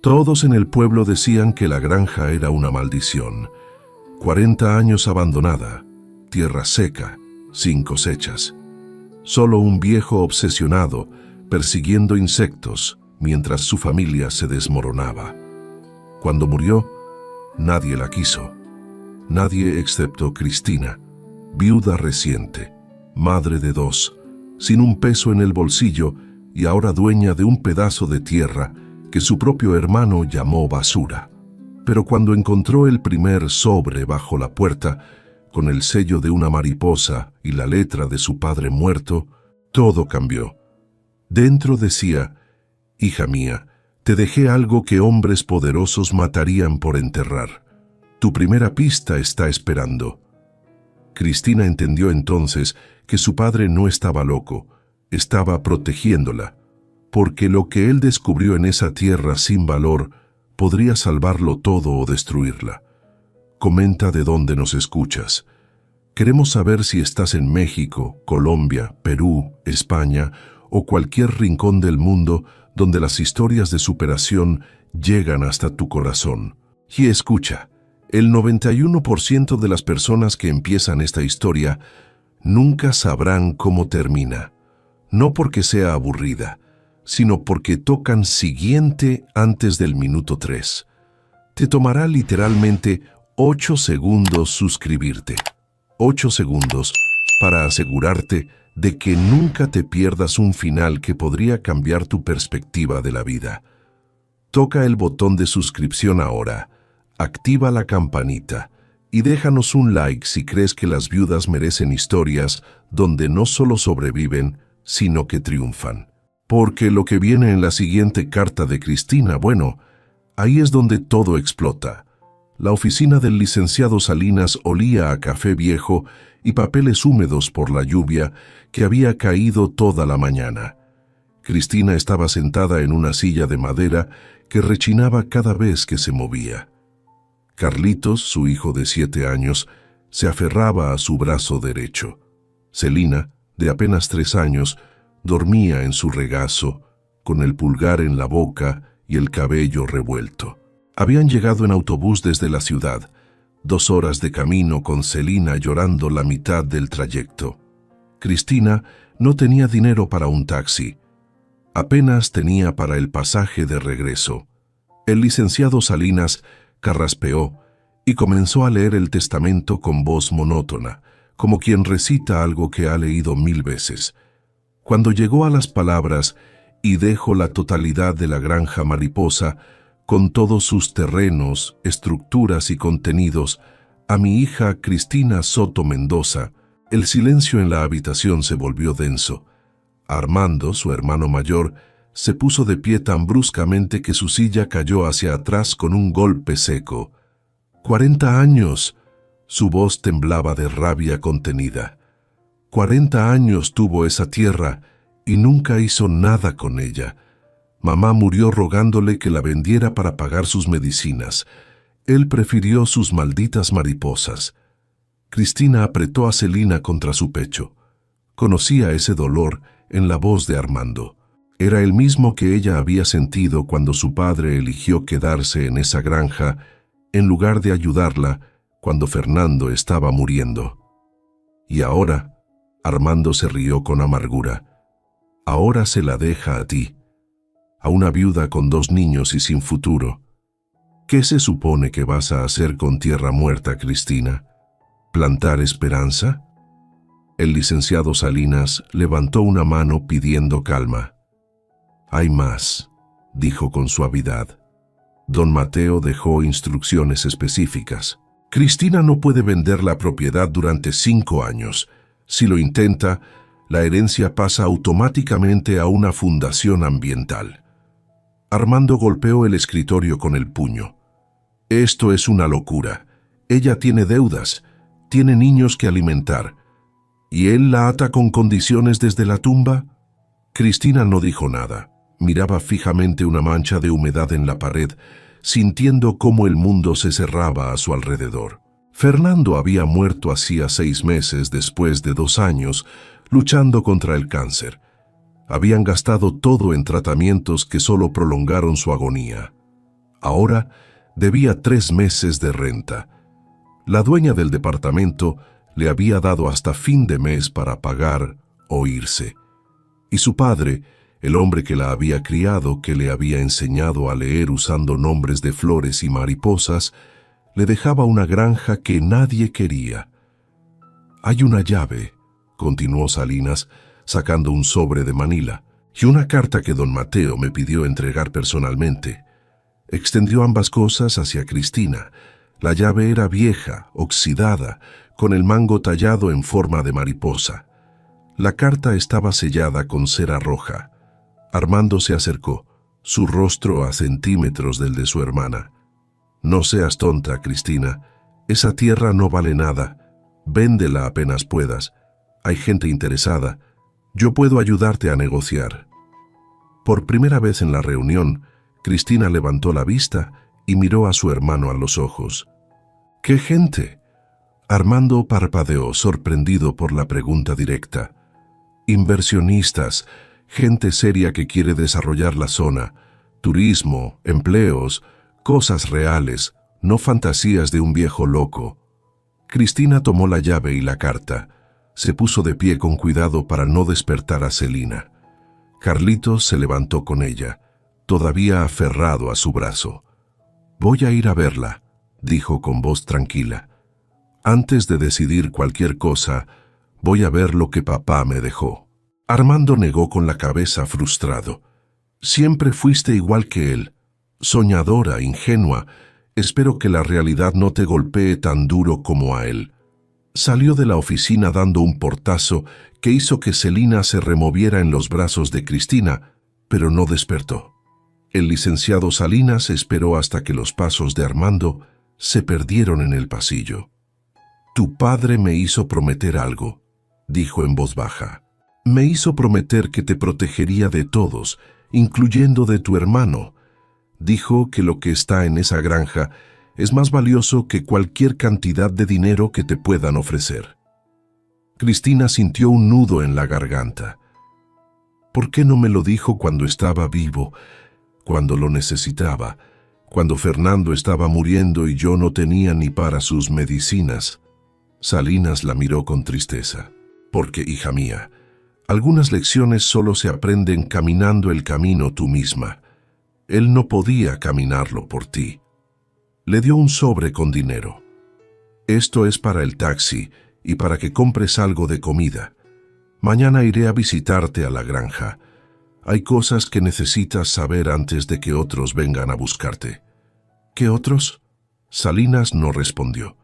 Todos en el pueblo decían que la granja era una maldición. 40 años abandonada, tierra seca, sin cosechas. Solo un viejo obsesionado, persiguiendo insectos, mientras su familia se desmoronaba. Cuando murió, nadie la quiso. Nadie excepto Cristina, viuda reciente, madre de 2, sin un peso en el bolsillo y ahora dueña de un pedazo de tierra que su propio hermano llamó basura. Pero cuando encontró el primer sobre bajo la puerta, con el sello de una mariposa y la letra de su padre muerto, todo cambió. Dentro decía: «Hija mía, te dejé algo que hombres poderosos matarían por enterrar. Tu primera pista está esperando». Cristina entendió entonces que su padre no estaba loco, estaba protegiéndola, porque lo que él descubrió en esa tierra sin valor podría salvarlo todo o destruirla. Comenta de dónde nos escuchas. Queremos saber si estás en México, Colombia, Perú, España o cualquier rincón del mundo donde las historias de superación llegan hasta tu corazón. Y escucha, el 91% de las personas que empiezan esta historia nunca sabrán cómo termina. No porque sea aburrida, sino porque tocan siguiente antes del minuto 3. Te tomará literalmente 8 segundos suscribirte. 8 segundos para asegurarte de que nunca te pierdas un final que podría cambiar tu perspectiva de la vida. Toca el botón de suscripción ahora, activa la campanita y déjanos un like si crees que las viudas merecen historias donde no solo sobreviven, sino que triunfan. Porque lo que viene en la siguiente carta de Cristina, bueno, ahí es donde todo explota. La oficina del licenciado Salinas olía a café viejo y papeles húmedos por la lluvia que había caído toda la mañana. Cristina estaba sentada en una silla de madera que rechinaba cada vez que se movía. Carlitos, su hijo de 7 años, se aferraba a su brazo derecho. Celina, de apenas 3 años, dormía en su regazo, con el pulgar en la boca y el cabello revuelto. Habían llegado en autobús desde la ciudad, 2 horas de camino con Celina llorando la mitad del trayecto. Cristina no tenía dinero para un taxi. Apenas tenía para el pasaje de regreso. El licenciado Salinas carraspeó y comenzó a leer el testamento con voz monótona, como quien recita algo que ha leído 1000 veces. Cuando llegó a las palabras «y dejo la totalidad de la granja Mariposa», con todos sus terrenos, estructuras y contenidos, a mi hija Cristina Soto Mendoza, el silencio en la habitación se volvió denso. Armando, su hermano mayor, se puso de pie tan bruscamente que su silla cayó hacia atrás con un golpe seco. «¡40 años!» Su voz temblaba de rabia contenida. 40 años tuvo esa tierra y nunca hizo nada con ella. Mamá murió rogándole que la vendiera para pagar sus medicinas. Él prefirió sus malditas mariposas. Cristina apretó a Celina contra su pecho. Conocía ese dolor en la voz de Armando. Era el mismo que ella había sentido cuando su padre eligió quedarse en esa granja en lugar de ayudarla cuando Fernando estaba muriendo. Y ahora, Armando se rió con amargura. Ahora se la deja a ti, a una viuda con 2 niños y sin futuro. ¿Qué se supone que vas a hacer con tierra muerta, Cristina? ¿Plantar esperanza? El licenciado Salinas levantó una mano pidiendo calma. Hay más, dijo con suavidad. Don Mateo dejó instrucciones específicas. Cristina no puede vender la propiedad durante 5 años. Si lo intenta, la herencia pasa automáticamente a una fundación ambiental. Armando golpeó el escritorio con el puño. Esto es una locura. Ella tiene deudas, tiene niños que alimentar. ¿Y él la ata con condiciones desde la tumba? Cristina no dijo nada. Miraba fijamente una mancha de humedad en la pared, sintiendo cómo el mundo se cerraba a su alrededor. Fernando había muerto hacía 6 meses después de 2 años luchando contra el cáncer. Habían gastado todo en tratamientos que solo prolongaron su agonía. Ahora debía 3 meses de renta. La dueña del departamento le había dado hasta fin de mes para pagar o irse. Y su padre, el hombre que la había criado, que le había enseñado a leer usando nombres de flores y mariposas, le dejaba una granja que nadie quería. «Hay una llave», continuó Salinas, sacando un sobre de Manila, «y una carta que don Mateo me pidió entregar personalmente». Extendió ambas cosas hacia Cristina. La llave era vieja, oxidada, con el mango tallado en forma de mariposa. La carta estaba sellada con cera roja. Armando se acercó, su rostro a centímetros del de su hermana. «No seas tonta, Cristina. Esa tierra no vale nada. Véndela apenas puedas. Hay gente interesada. Yo puedo ayudarte a negociar». Por primera vez en la reunión, Cristina levantó la vista y miró a su hermano a los ojos. «¿Qué gente?». Armando parpadeó, sorprendido por la pregunta directa. «Inversionistas, gente seria que quiere desarrollar la zona, turismo, empleos, cosas reales, no fantasías de un viejo loco». Cristina tomó la llave y la carta. Se puso de pie con cuidado para no despertar a Celina. Carlitos se levantó con ella, todavía aferrado a su brazo. «Voy a ir a verla», dijo con voz tranquila. «Antes de decidir cualquier cosa, voy a ver lo que papá me dejó». Armando negó con la cabeza frustrado. «Siempre fuiste igual que él, soñadora, ingenua. Espero que la realidad no te golpee tan duro como a él». Salió de la oficina dando un portazo que hizo que Celina se removiera en los brazos de Cristina, pero no despertó. El licenciado Salinas esperó hasta que los pasos de Armando se perdieron en el pasillo. «Tu padre me hizo prometer algo», dijo en voz baja. «Me hizo prometer que te protegería de todos, incluyendo de tu hermano. Dijo que lo que está en esa granja es más valioso que cualquier cantidad de dinero que te puedan ofrecer». Cristina sintió un nudo en la garganta. «¿Por qué no me lo dijo cuando estaba vivo, cuando lo necesitaba, cuando Fernando estaba muriendo y yo no tenía ni para sus medicinas?» Salinas la miró con tristeza. «Porque, hija mía, algunas lecciones solo se aprenden caminando el camino tú misma. Él no podía caminarlo por ti». Le dio un sobre con dinero. «Esto es para el taxi y para que compres algo de comida. Mañana iré a visitarte a la granja. Hay cosas que necesitas saber antes de que otros vengan a buscarte». «¿Qué otros?». Salinas no respondió.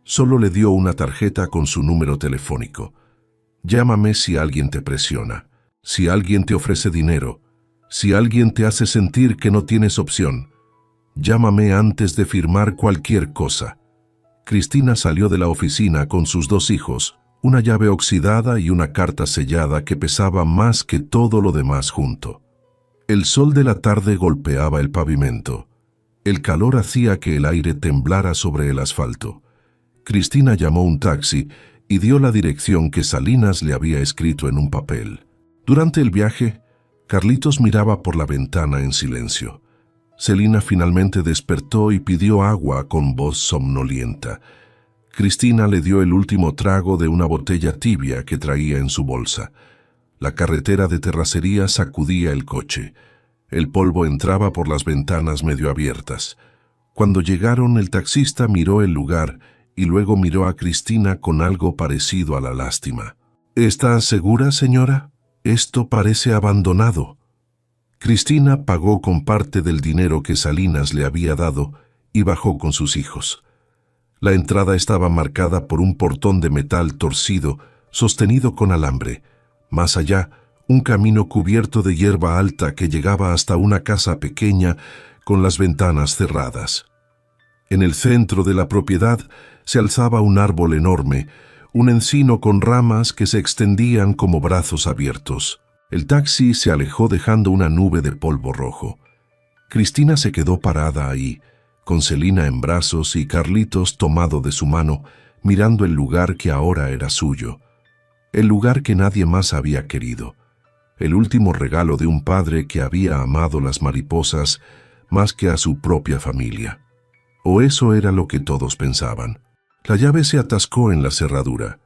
Solo le dio una tarjeta con su número telefónico. «Llámame si alguien te presiona, si alguien te ofrece dinero, si alguien te hace sentir que no tienes opción. Llámame antes de firmar cualquier cosa». Cristina salió de la oficina con sus 2 hijos, una llave oxidada y una carta sellada que pesaba más que todo lo demás junto. El sol de la tarde golpeaba el pavimento. El calor hacía que el aire temblara sobre el asfalto. Cristina llamó un taxi y dio la dirección que Salinas le había escrito en un papel. Durante el viaje, Carlitos miraba por la ventana en silencio. Celina finalmente despertó y pidió agua con voz somnolienta. Cristina le dio el último trago de una botella tibia que traía en su bolsa. La carretera de terracería sacudía el coche. El polvo entraba por las ventanas medio abiertas. Cuando llegaron, el taxista miró el lugar y luego miró a Cristina con algo parecido a la lástima. «¿Está segura, señora? Esto parece abandonado». Cristina pagó con parte del dinero que Salinas le había dado y bajó con sus hijos. La entrada estaba marcada por un portón de metal torcido, sostenido con alambre. Más allá, un camino cubierto de hierba alta que llegaba hasta una casa pequeña con las ventanas cerradas. En el centro de la propiedad se alzaba un árbol enorme, un encino con ramas que se extendían como brazos abiertos. El taxi se alejó dejando una nube de polvo rojo. Cristina se quedó parada ahí, con Celina en brazos y Carlitos tomado de su mano, mirando el lugar que ahora era suyo. El lugar que nadie más había querido. El último regalo de un padre que había amado las mariposas más que a su propia familia. O eso era lo que todos pensaban. La llave se atascó en la cerradura.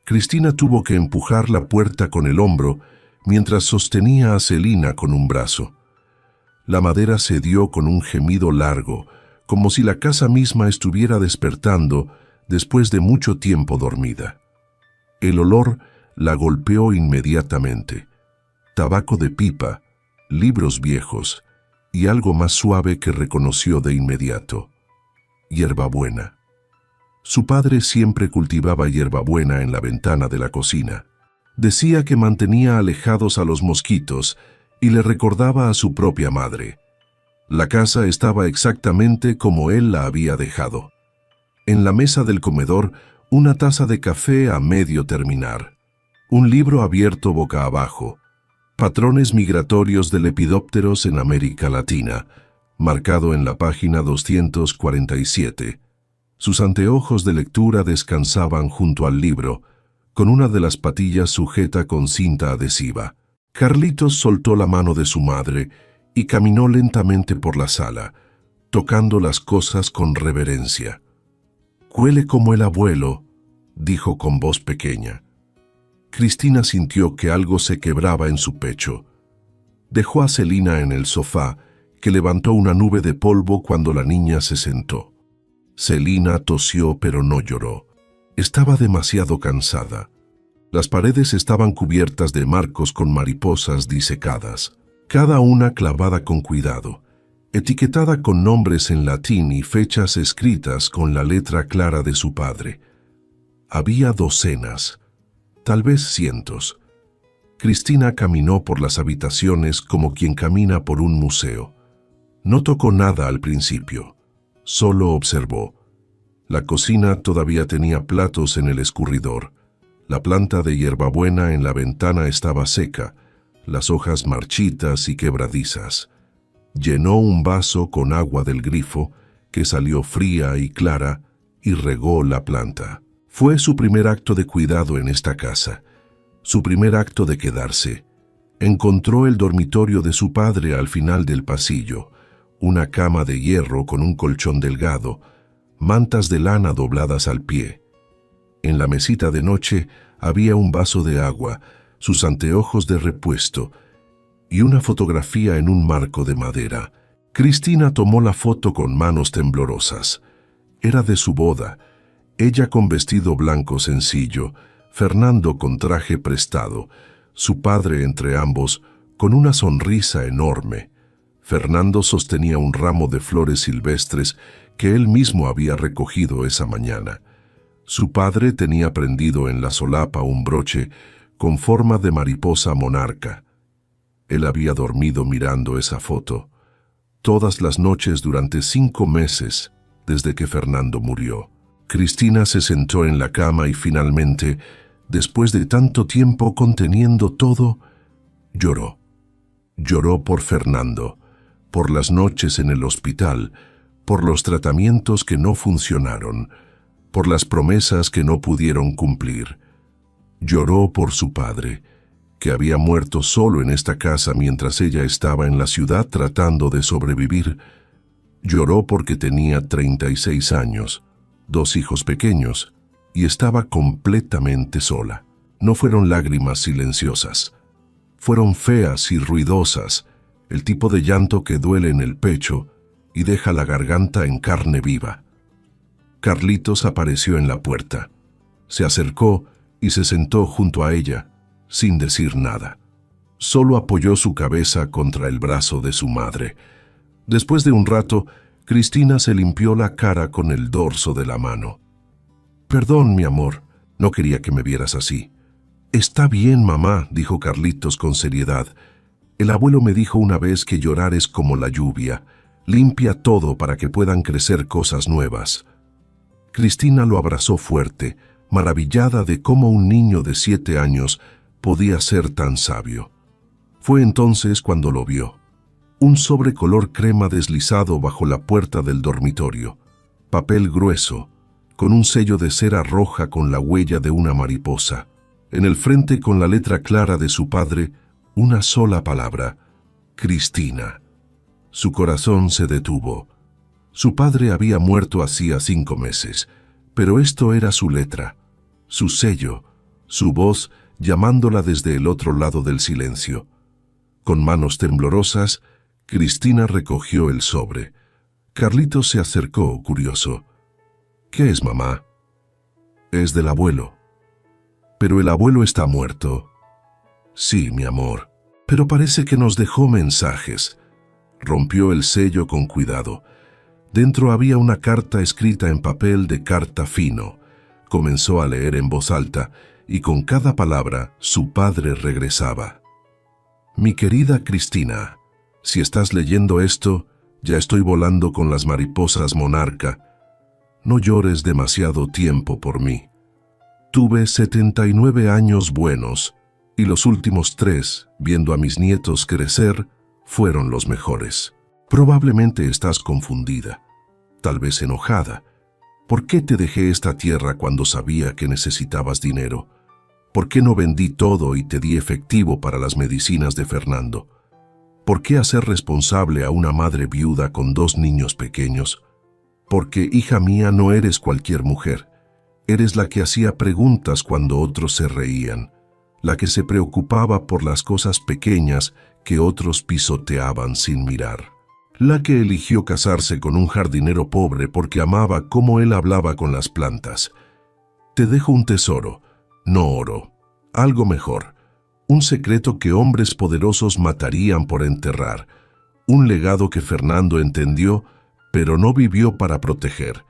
Cristina tuvo que empujar la puerta con el hombro mientras sostenía a Celina con un brazo. La madera cedió con un gemido largo, como si la casa misma estuviera despertando después de mucho tiempo dormida. El olor la golpeó inmediatamente. Tabaco de pipa, libros viejos y algo más suave que reconoció de inmediato: hierbabuena. Su padre siempre cultivaba hierbabuena en la ventana de la cocina. Decía que mantenía alejados a los mosquitos y le recordaba a su propia madre. La casa estaba exactamente como él la había dejado. En la mesa del comedor, una taza de café a medio terminar, un libro abierto boca abajo, patrones migratorios de lepidópteros en América Latina, marcado en la página 247. Sus anteojos de lectura descansaban junto al libro, con una de las patillas sujeta con cinta adhesiva. Carlitos soltó la mano de su madre y caminó lentamente por la sala, tocando las cosas con reverencia. «Huele como el abuelo», dijo con voz pequeña. Cristina sintió que algo se quebraba en su pecho. Dejó a Celina en el sofá, que levantó una nube de polvo cuando la niña se sentó. Celina tosió pero no lloró. Estaba demasiado cansada. Las paredes estaban cubiertas de marcos con mariposas disecadas, cada una clavada con cuidado, etiquetada con nombres en latín y fechas escritas con la letra clara de su padre. Había docenas, tal vez cientos. Cristina caminó por las habitaciones como quien camina por un museo. No tocó nada al principio, solo observó. La cocina todavía tenía platos en el escurridor. La planta de hierbabuena en la ventana estaba seca, las hojas marchitas y quebradizas. Llenó un vaso con agua del grifo, que salió fría y clara, y regó la planta. Fue su primer acto de cuidado en esta casa, su primer acto de quedarse. Encontró el dormitorio de su padre al final del pasillo, una cama de hierro con un colchón delgado, mantas de lana dobladas al pie. En la mesita de noche había un vaso de agua, sus anteojos de repuesto y una fotografía en un marco de madera. Cristina tomó la foto con manos temblorosas. Era de su boda, ella con vestido blanco sencillo, Fernando con traje prestado, su padre entre ambos con una sonrisa enorme. Fernando sostenía un ramo de flores silvestres que él mismo había recogido esa mañana. Su padre tenía prendido en la solapa un broche con forma de mariposa monarca. Él había dormido mirando esa foto todas las noches durante 5 meses desde que Fernando murió. Cristina se sentó en la cama y finalmente, después de tanto tiempo conteniendo todo, lloró. Lloró por Fernando, por las noches en el hospital, por los tratamientos que no funcionaron, por las promesas que no pudieron cumplir. Lloró por su padre, que había muerto solo en esta casa mientras ella estaba en la ciudad tratando de sobrevivir. Lloró porque tenía 36 años, 2 hijos pequeños, y estaba completamente sola. No fueron lágrimas silenciosas, fueron feas y ruidosas, el tipo de llanto que duele en el pecho y deja la garganta en carne viva. Carlitos apareció en la puerta. Se acercó y se sentó junto a ella, sin decir nada. Solo apoyó su cabeza contra el brazo de su madre. Después de un rato, Cristina se limpió la cara con el dorso de la mano. «Perdón, mi amor, no quería que me vieras así». «Está bien, mamá», dijo Carlitos con seriedad. «El abuelo me dijo una vez que llorar es como la lluvia. Limpia todo para que puedan crecer cosas nuevas». Cristina lo abrazó fuerte, maravillada de cómo un niño de 7 años podía ser tan sabio. Fue entonces cuando lo vio. Un sobre color crema deslizado bajo la puerta del dormitorio. Papel grueso, con un sello de cera roja con la huella de una mariposa. En el frente, con la letra clara de su padre, una sola palabra: Cristina. Su corazón se detuvo. Su padre había muerto hacía 5 meses, pero esto era su letra, su sello, su voz llamándola desde el otro lado del silencio. Con manos temblorosas, Cristina recogió el sobre. Carlitos se acercó, curioso. «¿Qué es, mamá?» «Es del abuelo». «¿Pero el abuelo está muerto?» «Sí, mi amor, pero parece que nos dejó mensajes». Rompió el sello con cuidado. Dentro había una carta escrita en papel de carta fino. Comenzó a leer en voz alta, y con cada palabra su padre regresaba. «Mi querida Cristina, si estás leyendo esto, ya estoy volando con las mariposas monarca. No llores demasiado tiempo por mí. Tuve 79 años buenos, y los últimos 3, viendo a mis nietos crecer, fueron los mejores. Probablemente estás confundida, tal vez enojada. ¿Por qué te dejé esta tierra cuando sabía que necesitabas dinero? ¿Por qué no vendí todo y te di efectivo para las medicinas de Fernando? ¿Por qué hacer responsable a una madre viuda con 2 niños pequeños? Porque, hija mía, no eres cualquier mujer. Eres la que hacía preguntas cuando otros se reían, la que se preocupaba por las cosas pequeñas que otros pisoteaban sin mirar, la que eligió casarse con un jardinero pobre porque amaba cómo él hablaba con las plantas. Te dejo un tesoro, no oro, algo mejor, un secreto que hombres poderosos matarían por enterrar, un legado que Fernando entendió, pero no vivió para proteger.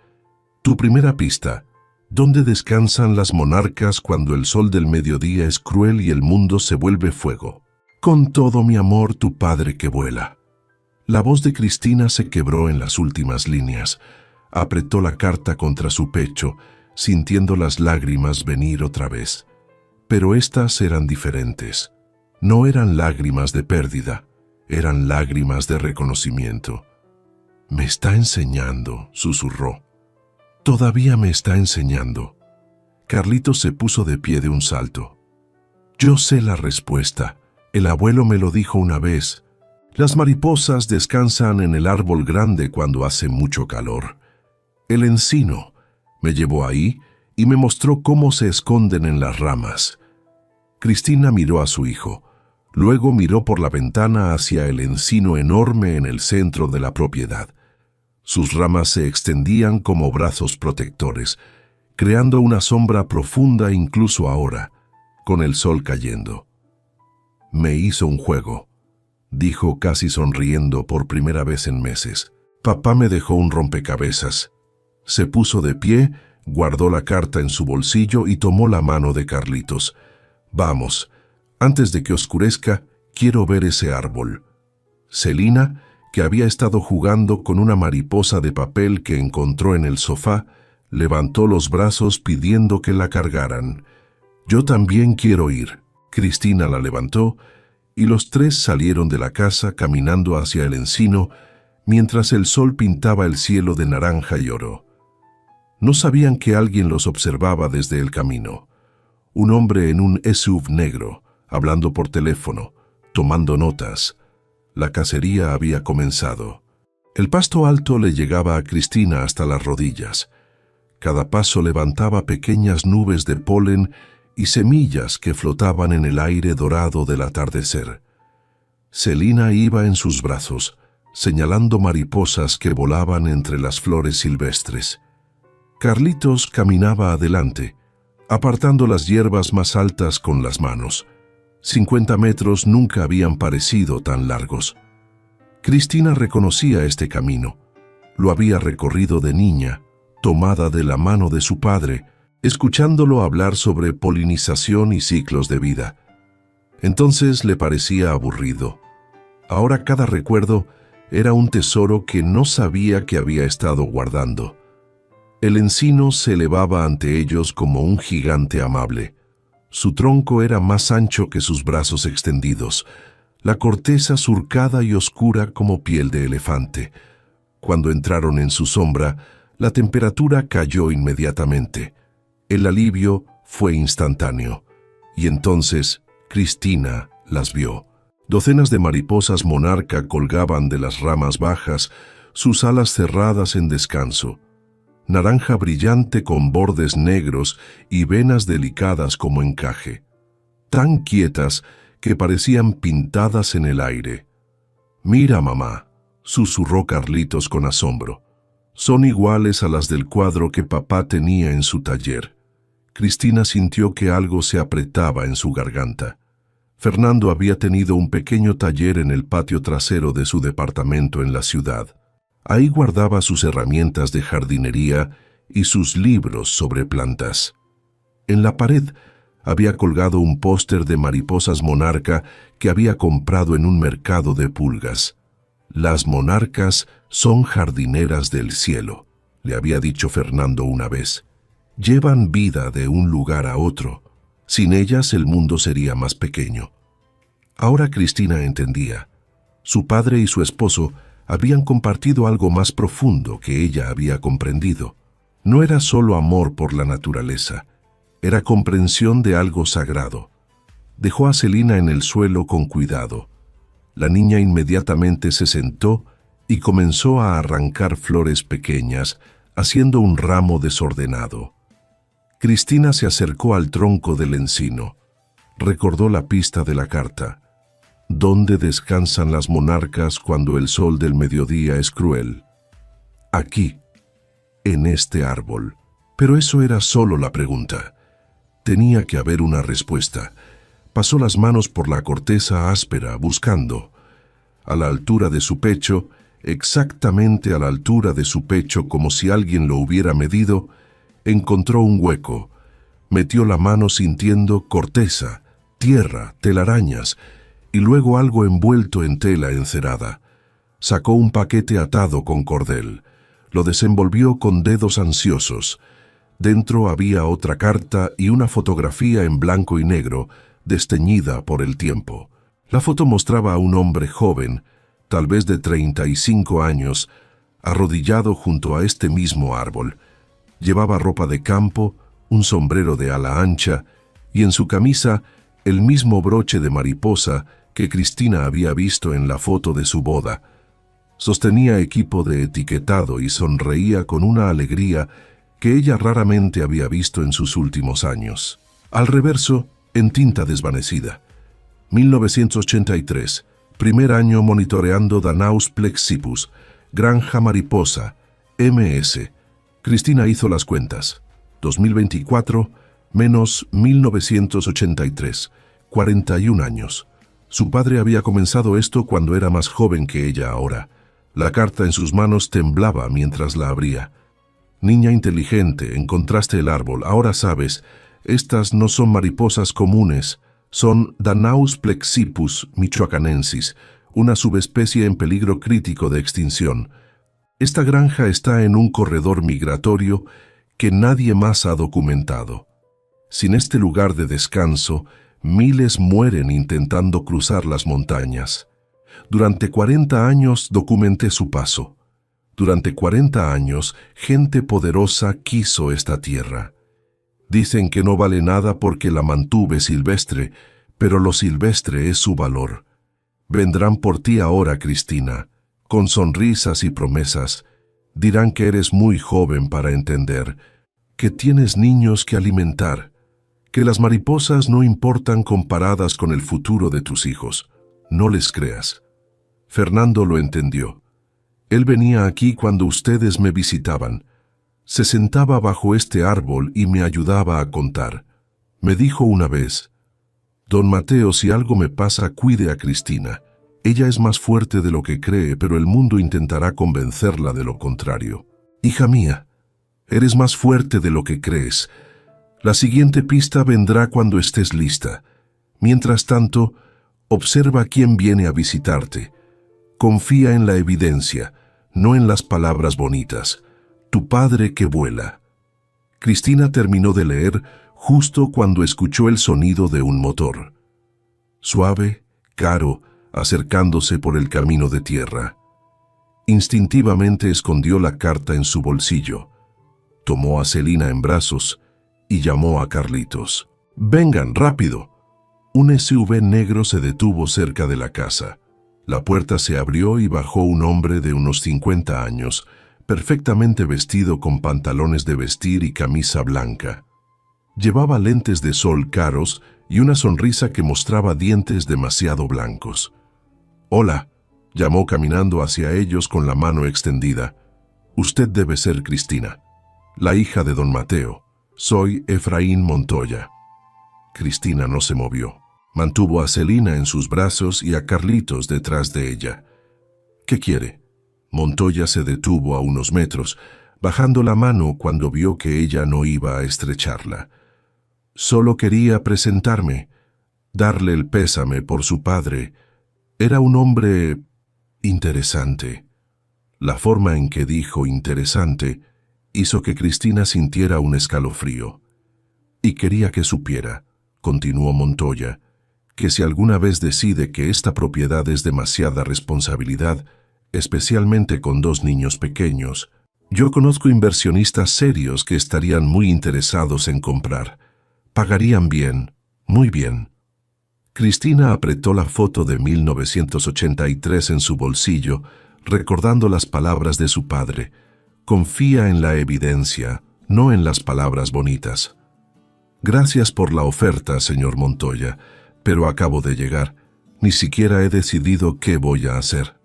Tu primera pista: ¿dónde descansan las monarcas cuando el sol del mediodía es cruel y el mundo se vuelve fuego? Con todo mi amor, tu padre que vuela. La voz de Cristina se quebró en las últimas líneas. Apretó la carta contra su pecho, sintiendo las lágrimas venir otra vez. Pero estas eran diferentes. No eran lágrimas de pérdida, eran lágrimas de reconocimiento. «Me está enseñando», susurró. «Todavía me está enseñando». Carlitos se puso de pie de un salto. «Yo sé la respuesta. El abuelo me lo dijo una vez. Las mariposas descansan en el árbol grande cuando hace mucho calor. El encino me llevó ahí y me mostró cómo se esconden en las ramas». Cristina miró a su hijo. Luego miró por la ventana hacia el encino enorme en el centro de la propiedad. Sus ramas se extendían como brazos protectores, creando una sombra profunda incluso ahora, con el sol cayendo. «Me hizo un juego», dijo casi sonriendo por primera vez en meses. «Papá me dejó un rompecabezas». Se puso de pie, guardó la carta en su bolsillo y tomó la mano de Carlitos. «Vamos, antes de que oscurezca, quiero ver ese árbol». Celina, que había estado jugando con una mariposa de papel que encontró en el sofá, levantó los brazos pidiendo que la cargaran. «Yo también quiero ir». Cristina la levantó y los 3 salieron de la casa caminando hacia el encino mientras el sol pintaba el cielo de naranja y oro. No sabían que alguien los observaba desde el camino. Un hombre en un SUV negro, hablando por teléfono, tomando notas. La cacería había comenzado. El pasto alto le llegaba a Cristina hasta las rodillas. Cada paso levantaba pequeñas nubes de polen y semillas que flotaban en el aire dorado del atardecer. Celina iba en sus brazos, señalando mariposas que volaban entre las flores silvestres. Carlitos caminaba adelante, apartando las hierbas más altas con las manos. 50 metros nunca habían parecido tan largos. Cristina reconocía este camino. Lo había recorrido de niña, tomada de la mano de su padre, escuchándolo hablar sobre polinización y ciclos de vida. Entonces le parecía aburrido. Ahora cada recuerdo era un tesoro que no sabía que había estado guardando. El encino se elevaba ante ellos como un gigante amable. Su tronco era más ancho que sus brazos extendidos, la corteza surcada y oscura como piel de elefante. Cuando entraron en su sombra, la temperatura cayó inmediatamente. El alivio fue instantáneo. Y entonces Cristina las vio. Docenas de mariposas monarca colgaban de las ramas bajas, sus alas cerradas en descanso. Naranja brillante con bordes negros y venas delicadas como encaje. Tan quietas que parecían pintadas en el aire. «Mira, mamá», susurró Carlitos con asombro. «Son iguales a las del cuadro que papá tenía en su taller». Cristina sintió que algo se apretaba en su garganta. Fernando había tenido un pequeño taller en el patio trasero de su departamento en la ciudad. Ahí guardaba sus herramientas de jardinería y sus libros sobre plantas. En la pared había colgado un póster de mariposas monarca que había comprado en un mercado de pulgas. «Las monarcas son jardineras del cielo», le había dicho Fernando una vez. «Llevan vida de un lugar a otro. Sin ellas el mundo sería más pequeño». Ahora Cristina entendía. Su padre y su esposo habían compartido algo más profundo que ella había comprendido. No era solo amor por la naturaleza, era comprensión de algo sagrado. Dejó a Celina en el suelo con cuidado. La niña inmediatamente se sentó y comenzó a arrancar flores pequeñas, haciendo un ramo desordenado. Cristina se acercó al tronco del encino. Recordó la pista de la carta. «¿Dónde descansan las monarcas cuando el sol del mediodía es cruel?» «Aquí, en este árbol». Pero eso era solo la pregunta. Tenía que haber una respuesta. Pasó las manos por la corteza áspera, buscando. A la altura de su pecho, exactamente a la altura de su pecho, como si alguien lo hubiera medido, encontró un hueco. Metió la mano sintiendo corteza, tierra, telarañas, y luego algo envuelto en tela encerada. Sacó un paquete atado con cordel. Lo desenvolvió con dedos ansiosos. Dentro había otra carta y una fotografía en blanco y negro, desteñida por el tiempo. La foto mostraba a un hombre joven, tal vez de 35 años, arrodillado junto a este mismo árbol. Llevaba ropa de campo, un sombrero de ala ancha, y en su camisa el mismo broche de mariposa que Cristina había visto en la foto de su boda. Sostenía equipo de etiquetado y sonreía con una alegría que ella raramente había visto en sus últimos años. Al reverso, en tinta desvanecida. 1983, primer año monitoreando Danaus plexippus, granja mariposa, MS. Cristina hizo las cuentas. 2024 menos 1983, 41 años. Su padre había comenzado esto cuando era más joven que ella ahora. La carta en sus manos temblaba mientras la abría. «Niña inteligente, encontraste el árbol. Ahora sabes, estas no son mariposas comunes, son Danaus plexippus michoacanensis, una subespecie en peligro crítico de extinción. Esta granja está en un corredor migratorio que nadie más ha documentado. Sin este lugar de descanso, miles mueren intentando cruzar las montañas. Durante 40 años documenté su paso. Durante 40 años, gente poderosa quiso esta tierra. Dicen que no vale nada porque la mantuve silvestre, pero lo silvestre es su valor. Vendrán por ti ahora, Cristina, con sonrisas y promesas. Dirán que eres muy joven para entender, que tienes niños que alimentar, que las mariposas no importan comparadas con el futuro de tus hijos. No les creas». Fernando lo entendió. Él venía aquí cuando ustedes me visitaban. Se sentaba bajo este árbol y me ayudaba a contar. Me dijo una vez: «Don Mateo, si algo me pasa, cuide a Cristina. Ella es más fuerte de lo que cree, pero el mundo intentará convencerla de lo contrario». «Hija mía, eres más fuerte de lo que crees. La siguiente pista vendrá cuando estés lista. Mientras tanto, observa quién viene a visitarte. Confía en la evidencia, no en las palabras bonitas. Tu padre que vuela». Cristina terminó de leer justo cuando escuchó el sonido de un motor. Suave, caro, acercándose por el camino de tierra. Instintivamente escondió la carta en su bolsillo. Tomó a Celina en brazos y llamó a Carlitos. «Vengan, rápido». Un SUV negro se detuvo cerca de la casa. La puerta se abrió y bajó un hombre de unos 50 años, perfectamente vestido con pantalones de vestir y camisa blanca. Llevaba lentes de sol caros y una sonrisa que mostraba dientes demasiado blancos. «Hola», llamó caminando hacia ellos con la mano extendida. «Usted debe ser Cristina, la hija de don Mateo. Soy Efraín Montoya». Cristina no se movió. Mantuvo a Celina en sus brazos y a Carlitos detrás de ella. «¿Qué quiere?». Montoya se detuvo a unos metros, bajando la mano cuando vio que ella no iba a estrecharla. «Solo quería presentarme, darle el pésame por su padre. Era un hombre interesante». La forma en que dijo interesante hizo que Cristina sintiera un escalofrío. «Y quería que supiera», continuó Montoya, «que si alguna vez decide que esta propiedad es demasiada responsabilidad, especialmente con 2 niños pequeños, yo conozco inversionistas serios que estarían muy interesados en comprar. Pagarían bien, muy bien». Cristina apretó la foto de 1983 en su bolsillo, recordando las palabras de su padre. «Confía en la evidencia, no en las palabras bonitas». «Gracias por la oferta, señor Montoya, pero acabo de llegar. Ni siquiera he decidido qué voy a hacer».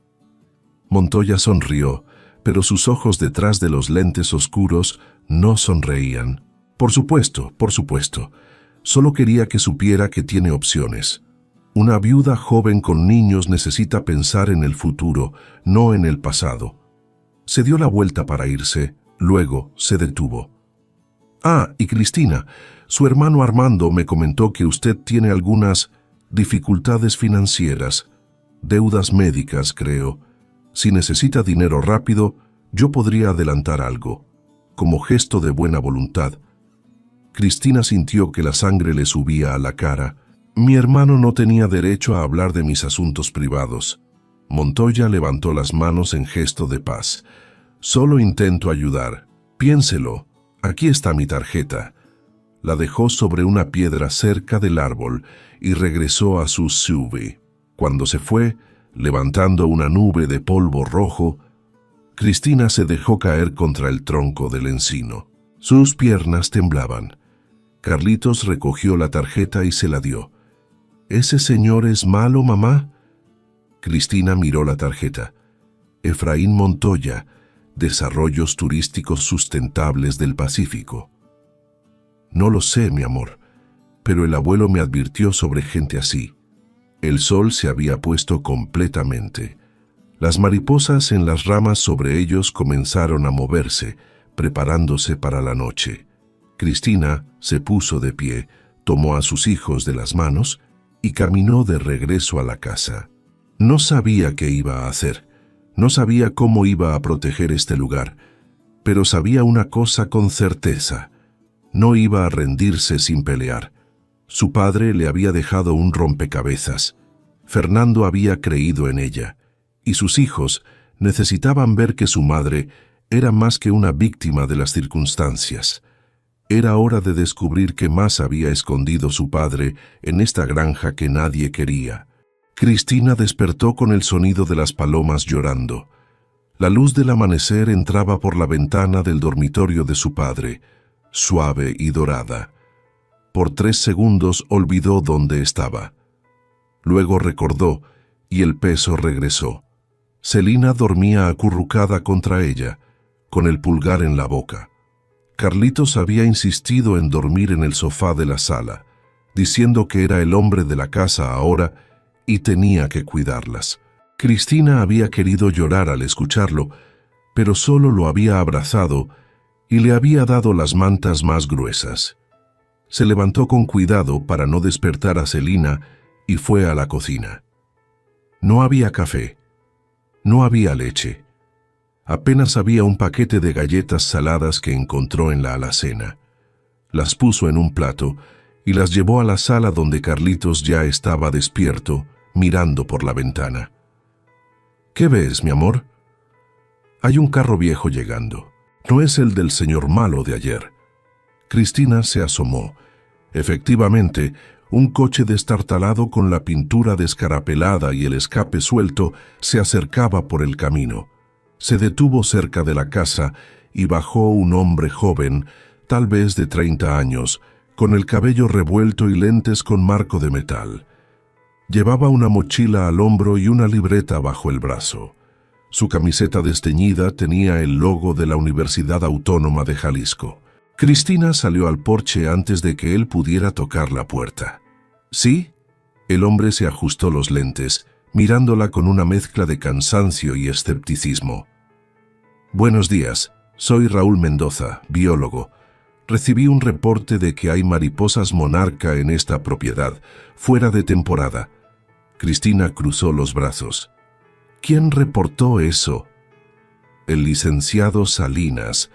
Montoya sonrió, pero sus ojos detrás de los lentes oscuros no sonreían. Por supuesto. Solo quería que supiera que tiene opciones. Una viuda joven con niños necesita pensar en el futuro, no en el pasado». Se dio la vuelta para irse, luego se detuvo. «Ah, y Cristina, su hermano Armando me comentó que usted tiene algunas dificultades financieras, deudas médicas, creo. Si necesita dinero rápido, yo podría adelantar algo, como gesto de buena voluntad». Cristina sintió que la sangre le subía a la cara. «Mi hermano no tenía derecho a hablar de mis asuntos privados». Montoya levantó las manos en gesto de paz. «Solo intento ayudar. Piénselo. Aquí está mi tarjeta». La dejó sobre una piedra cerca del árbol y regresó a su SUV. Cuando se fue, levantando una nube de polvo rojo, Cristina se dejó caer contra el tronco del encino. Sus piernas temblaban. Carlitos recogió la tarjeta y se la dio. «¿Ese señor es malo, mamá?». Cristina miró la tarjeta. «Efraín Montoya, Desarrollos Turísticos Sustentables del Pacífico». «No lo sé, mi amor, pero el abuelo me advirtió sobre gente así». El sol se había puesto completamente. Las mariposas en las ramas sobre ellos comenzaron a moverse, preparándose para la noche. Cristina se puso de pie, tomó a sus hijos de las manos y caminó de regreso a la casa. No sabía qué iba a hacer, no sabía cómo iba a proteger este lugar, pero sabía una cosa con certeza: no iba a rendirse sin pelear. Su padre le había dejado un rompecabezas. Fernando había creído en ella, y sus hijos necesitaban ver que su madre era más que una víctima de las circunstancias. Era hora de descubrir qué más había escondido su padre en esta granja que nadie quería. Cristina despertó con el sonido de las palomas llorando. La luz del amanecer entraba por la ventana del dormitorio de su padre, suave y dorada. Por 3 segundos olvidó dónde estaba. Luego recordó y el peso regresó. Celina dormía acurrucada contra ella, con el pulgar en la boca. Carlitos había insistido en dormir en el sofá de la sala, diciendo que era el hombre de la casa ahora y tenía que cuidarlas. Cristina había querido llorar al escucharlo, pero solo lo había abrazado y le había dado las mantas más gruesas. Se levantó con cuidado para no despertar a Celina y fue a la cocina. No había café, no había leche. Apenas había un paquete de galletas saladas que encontró en la alacena. Las puso en un plato y las llevó a la sala donde Carlitos ya estaba despierto, mirando por la ventana. «¿Qué ves, mi amor?». «Hay un carro viejo llegando. No es el del señor malo de ayer». Cristina se asomó. Efectivamente, Un coche destartalado con la pintura descarapelada y el escape suelto se acercaba por el camino. Se detuvo cerca de la casa y bajó un hombre joven, tal vez de 30 años, con el cabello revuelto y lentes con marco de metal. Llevaba una mochila al hombro y una libreta bajo el brazo. Su camiseta desteñida tenía el logo de la Universidad Autónoma de Jalisco. Cristina salió al porche antes de que él pudiera tocar la puerta. ¿Sí? El hombre se ajustó los lentes, mirándola con una mezcla de cansancio y escepticismo. Buenos días, soy Raúl Mendoza, biólogo. Recibí un reporte de que hay mariposas monarca en esta propiedad, fuera de temporada. Cristina cruzó los brazos. ¿Quién reportó eso? El licenciado Salinas.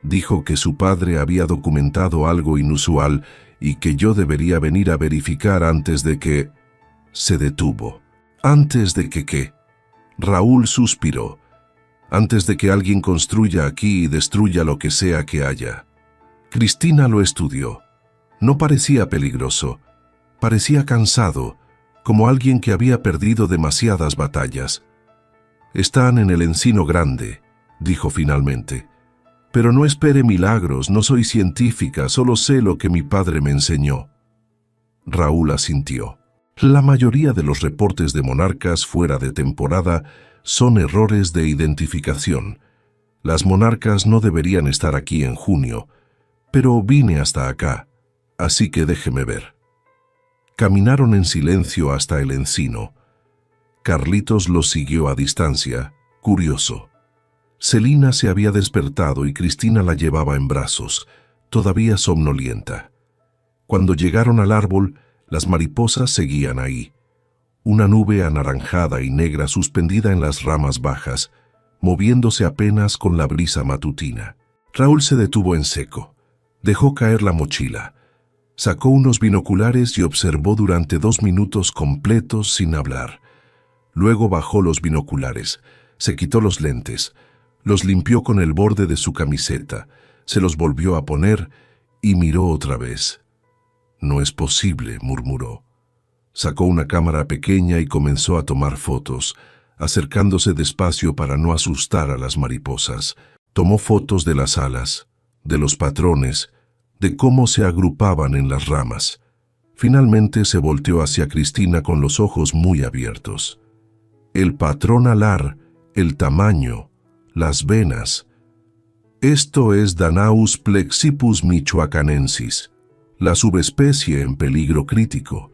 Dijo que su padre había documentado algo inusual y que yo debería venir a verificar antes de que... Se detuvo. ¿Antes de que qué? Raúl suspiró. Antes de que alguien construya aquí y destruya lo que sea que haya. Cristina lo estudió. No parecía peligroso. Parecía cansado, como alguien que había perdido demasiadas batallas. Están en el Encino Grande, dijo finalmente. Pero no espere milagros, no soy científica, solo sé lo que mi padre me enseñó. Raúl asintió. La mayoría de los reportes de monarcas fuera de temporada son errores de identificación. Las monarcas no deberían estar aquí en junio, pero vine hasta acá, así que déjeme ver. Caminaron en silencio hasta el encino. Carlitos los siguió a distancia, curioso. Celina se había despertado y Cristina la llevaba en brazos, todavía somnolienta. Cuando llegaron al árbol, las mariposas seguían ahí. Una nube anaranjada y negra suspendida en las ramas bajas, moviéndose apenas con la brisa matutina. Raúl se detuvo en seco. Dejó caer la mochila. Sacó unos binoculares y observó durante 2 minutos completos sin hablar. Luego bajó los binoculares, se quitó los lentes, los limpió con el borde de su camiseta, se los volvió a poner y miró otra vez. No es posible, murmuró. Sacó una cámara pequeña y comenzó a tomar fotos, acercándose despacio para no asustar a las mariposas. Tomó fotos de las alas, de los patrones, de cómo se agrupaban en las ramas. Finalmente se volteó hacia Cristina con los ojos muy abiertos. El patrón alar, el tamaño, las venas. Esto es Danaus plexippus michoacanensis, la subespecie en peligro crítico.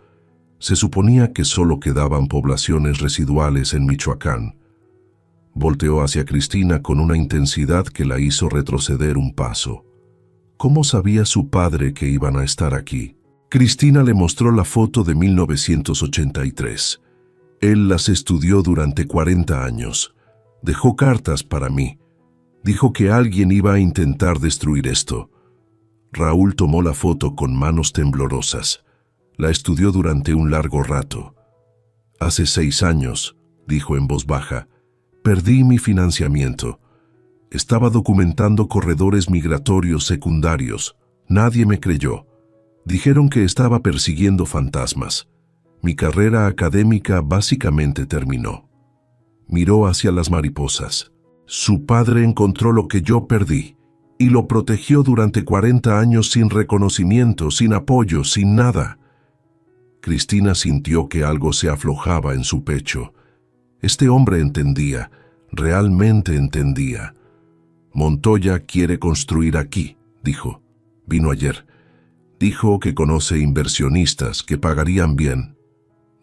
Se suponía que solo quedaban poblaciones residuales en Michoacán. Volteó hacia Cristina con una intensidad que la hizo retroceder un paso. ¿Cómo sabía su padre que iban a estar aquí? Cristina le mostró la foto de 1983. Él las estudió durante 40 años. Dejó cartas para mí. Dijo que alguien iba a intentar destruir esto. Raúl tomó la foto con manos temblorosas. La estudió durante un largo rato. Hace 6 años, dijo en voz baja, perdí mi financiamiento. Estaba documentando corredores migratorios secundarios. Nadie me creyó. Dijeron que estaba persiguiendo fantasmas. Mi carrera académica básicamente terminó. Miró hacia las mariposas. Su padre encontró lo que yo perdí y lo protegió durante 40 años sin reconocimiento, sin apoyo, sin nada. Cristina sintió que algo se aflojaba en su pecho. Este hombre entendía, realmente entendía. Montoya quiere construir aquí, dijo. Vino ayer. Dijo que conoce inversionistas que pagarían bien.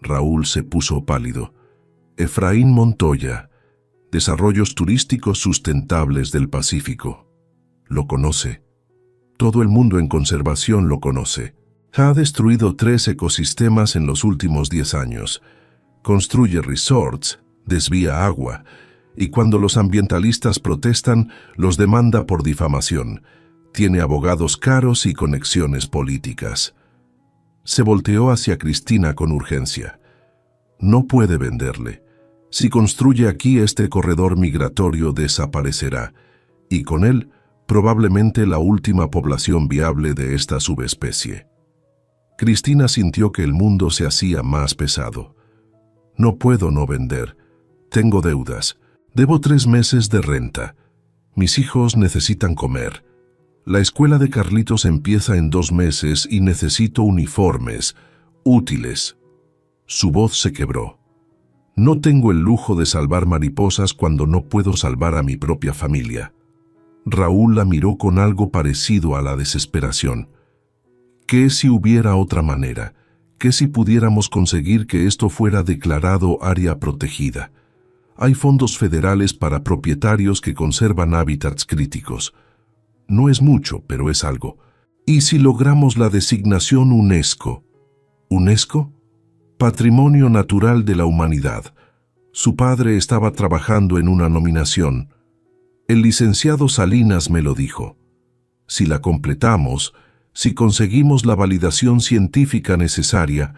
Raúl se puso pálido. Efraín Montoya, Desarrollos Turísticos Sustentables del Pacífico. Lo conoce. Todo el mundo en conservación lo conoce. Ha destruido 3 ecosistemas en los últimos 10 años. Construye resorts, desvía agua, y cuando los ambientalistas protestan, los demanda por difamación. Tiene abogados caros y conexiones políticas. Se volteó hacia Cristina con urgencia. No puede venderle. Si construye aquí, este corredor migratorio desaparecerá, y con él, probablemente la última población viable de esta subespecie. Cristina sintió que el mundo se hacía más pesado. No puedo no vender. Tengo deudas. Debo 3 meses de renta. Mis hijos necesitan comer. La escuela de Carlitos empieza en 2 meses y necesito uniformes, útiles. Su voz se quebró. No tengo el lujo de salvar mariposas cuando no puedo salvar a mi propia familia. Raúl la miró con algo parecido a la desesperación. ¿Qué si hubiera otra manera? ¿Qué si pudiéramos conseguir que esto fuera declarado área protegida? Hay fondos federales para propietarios que conservan hábitats críticos. No es mucho, pero es algo. ¿Y si logramos la designación UNESCO? ¿UNESCO? Patrimonio Natural de la Humanidad. Su padre estaba trabajando en una nominación. El licenciado Salinas me lo dijo. Si la completamos, si conseguimos la validación científica necesaria,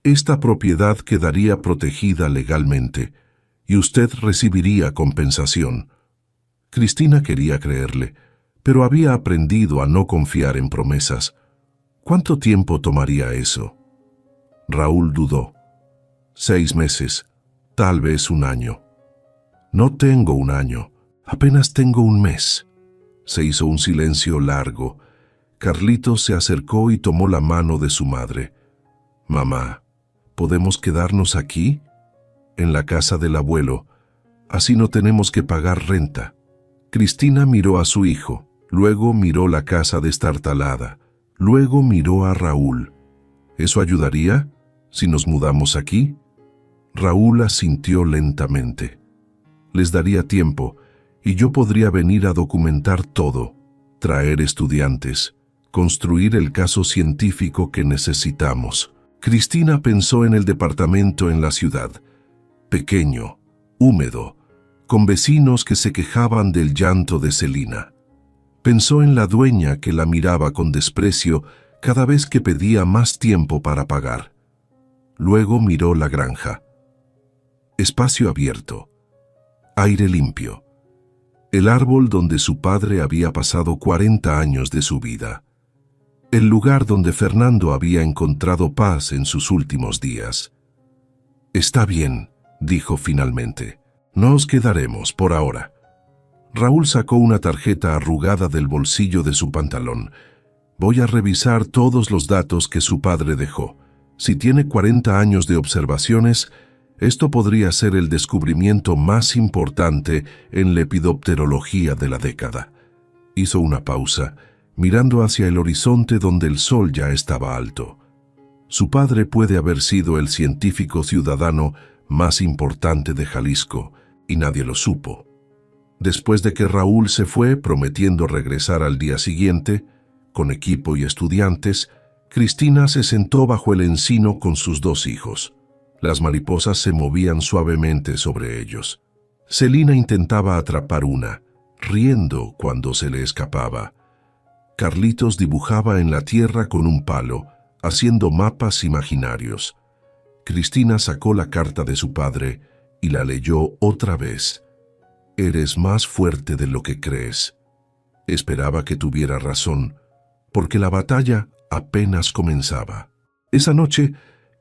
esta propiedad quedaría protegida legalmente y usted recibiría compensación. Cristina quería creerle, pero había aprendido a no confiar en promesas. ¿Cuánto tiempo tomaría eso? Raúl dudó. 6 meses, tal vez 1 año. No tengo 1 año, apenas tengo 1 mes. Se hizo un silencio largo. Carlitos se acercó y tomó la mano de su madre. Mamá, ¿podemos quedarnos aquí? En la casa del abuelo. Así no tenemos que pagar renta. Cristina miró a su hijo, luego miró la casa destartalada, luego miró a Raúl. ¿Eso ayudaría si nos mudamos aquí? Raúl asintió lentamente. Les daría tiempo y yo podría venir a documentar todo, traer estudiantes, construir el caso científico que necesitamos. Cristina pensó en el departamento en la ciudad, pequeño, húmedo, con vecinos que se quejaban del llanto de Celina. Pensó en la dueña que la miraba con desprecio cada vez que pedía más tiempo para pagar. Luego miró la granja. Espacio abierto, aire limpio, el árbol donde su padre había pasado 40 años de su vida, el lugar donde Fernando había encontrado paz en sus últimos días. Está bien, dijo finalmente. Nos quedaremos por ahora. Raúl sacó una tarjeta arrugada del bolsillo de su pantalón. Voy a revisar todos los datos que su padre dejó. Si tiene 40 años de observaciones, esto podría ser el descubrimiento más importante en lepidopterología de la década. Hizo una pausa, mirando hacia el horizonte donde el sol ya estaba alto. Su padre puede haber sido el científico ciudadano más importante de Jalisco, y nadie lo supo. Después de que Raúl se fue prometiendo regresar al día siguiente, con equipo y estudiantes, Cristina se sentó bajo el encino con sus 2 hijos. Las mariposas se movían suavemente sobre ellos. Celina intentaba atrapar una, riendo cuando se le escapaba. Carlitos dibujaba en la tierra con un palo, haciendo mapas imaginarios. Cristina sacó la carta de su padre y la leyó otra vez. Eres más fuerte de lo que crees. Esperaba que tuviera razón, porque la batalla apenas comenzaba. Esa noche,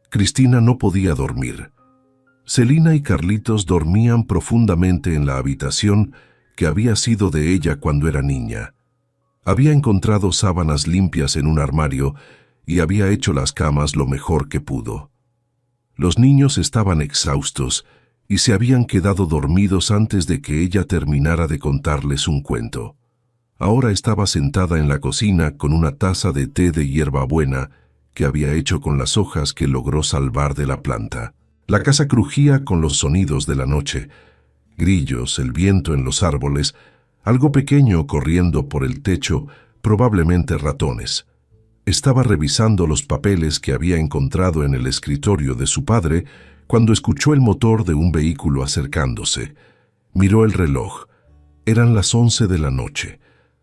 Cristina no podía dormir. Celina y Carlitos dormían profundamente en la habitación que había sido de ella cuando era niña. Había encontrado sábanas limpias en un armario y había hecho las camas lo mejor que pudo. Los niños estaban exhaustos y se habían quedado dormidos antes de que ella terminara de contarles un cuento. Ahora estaba sentada en la cocina con una taza de té de hierbabuena que había hecho con las hojas que logró salvar de la planta. La casa crujía con los sonidos de la noche, grillos, el viento en los árboles, algo pequeño corriendo por el techo, probablemente ratones. Estaba revisando los papeles que había encontrado en el escritorio de su padre cuando escuchó el motor de un vehículo acercándose. Miró el reloj. Eran las 11 de la noche.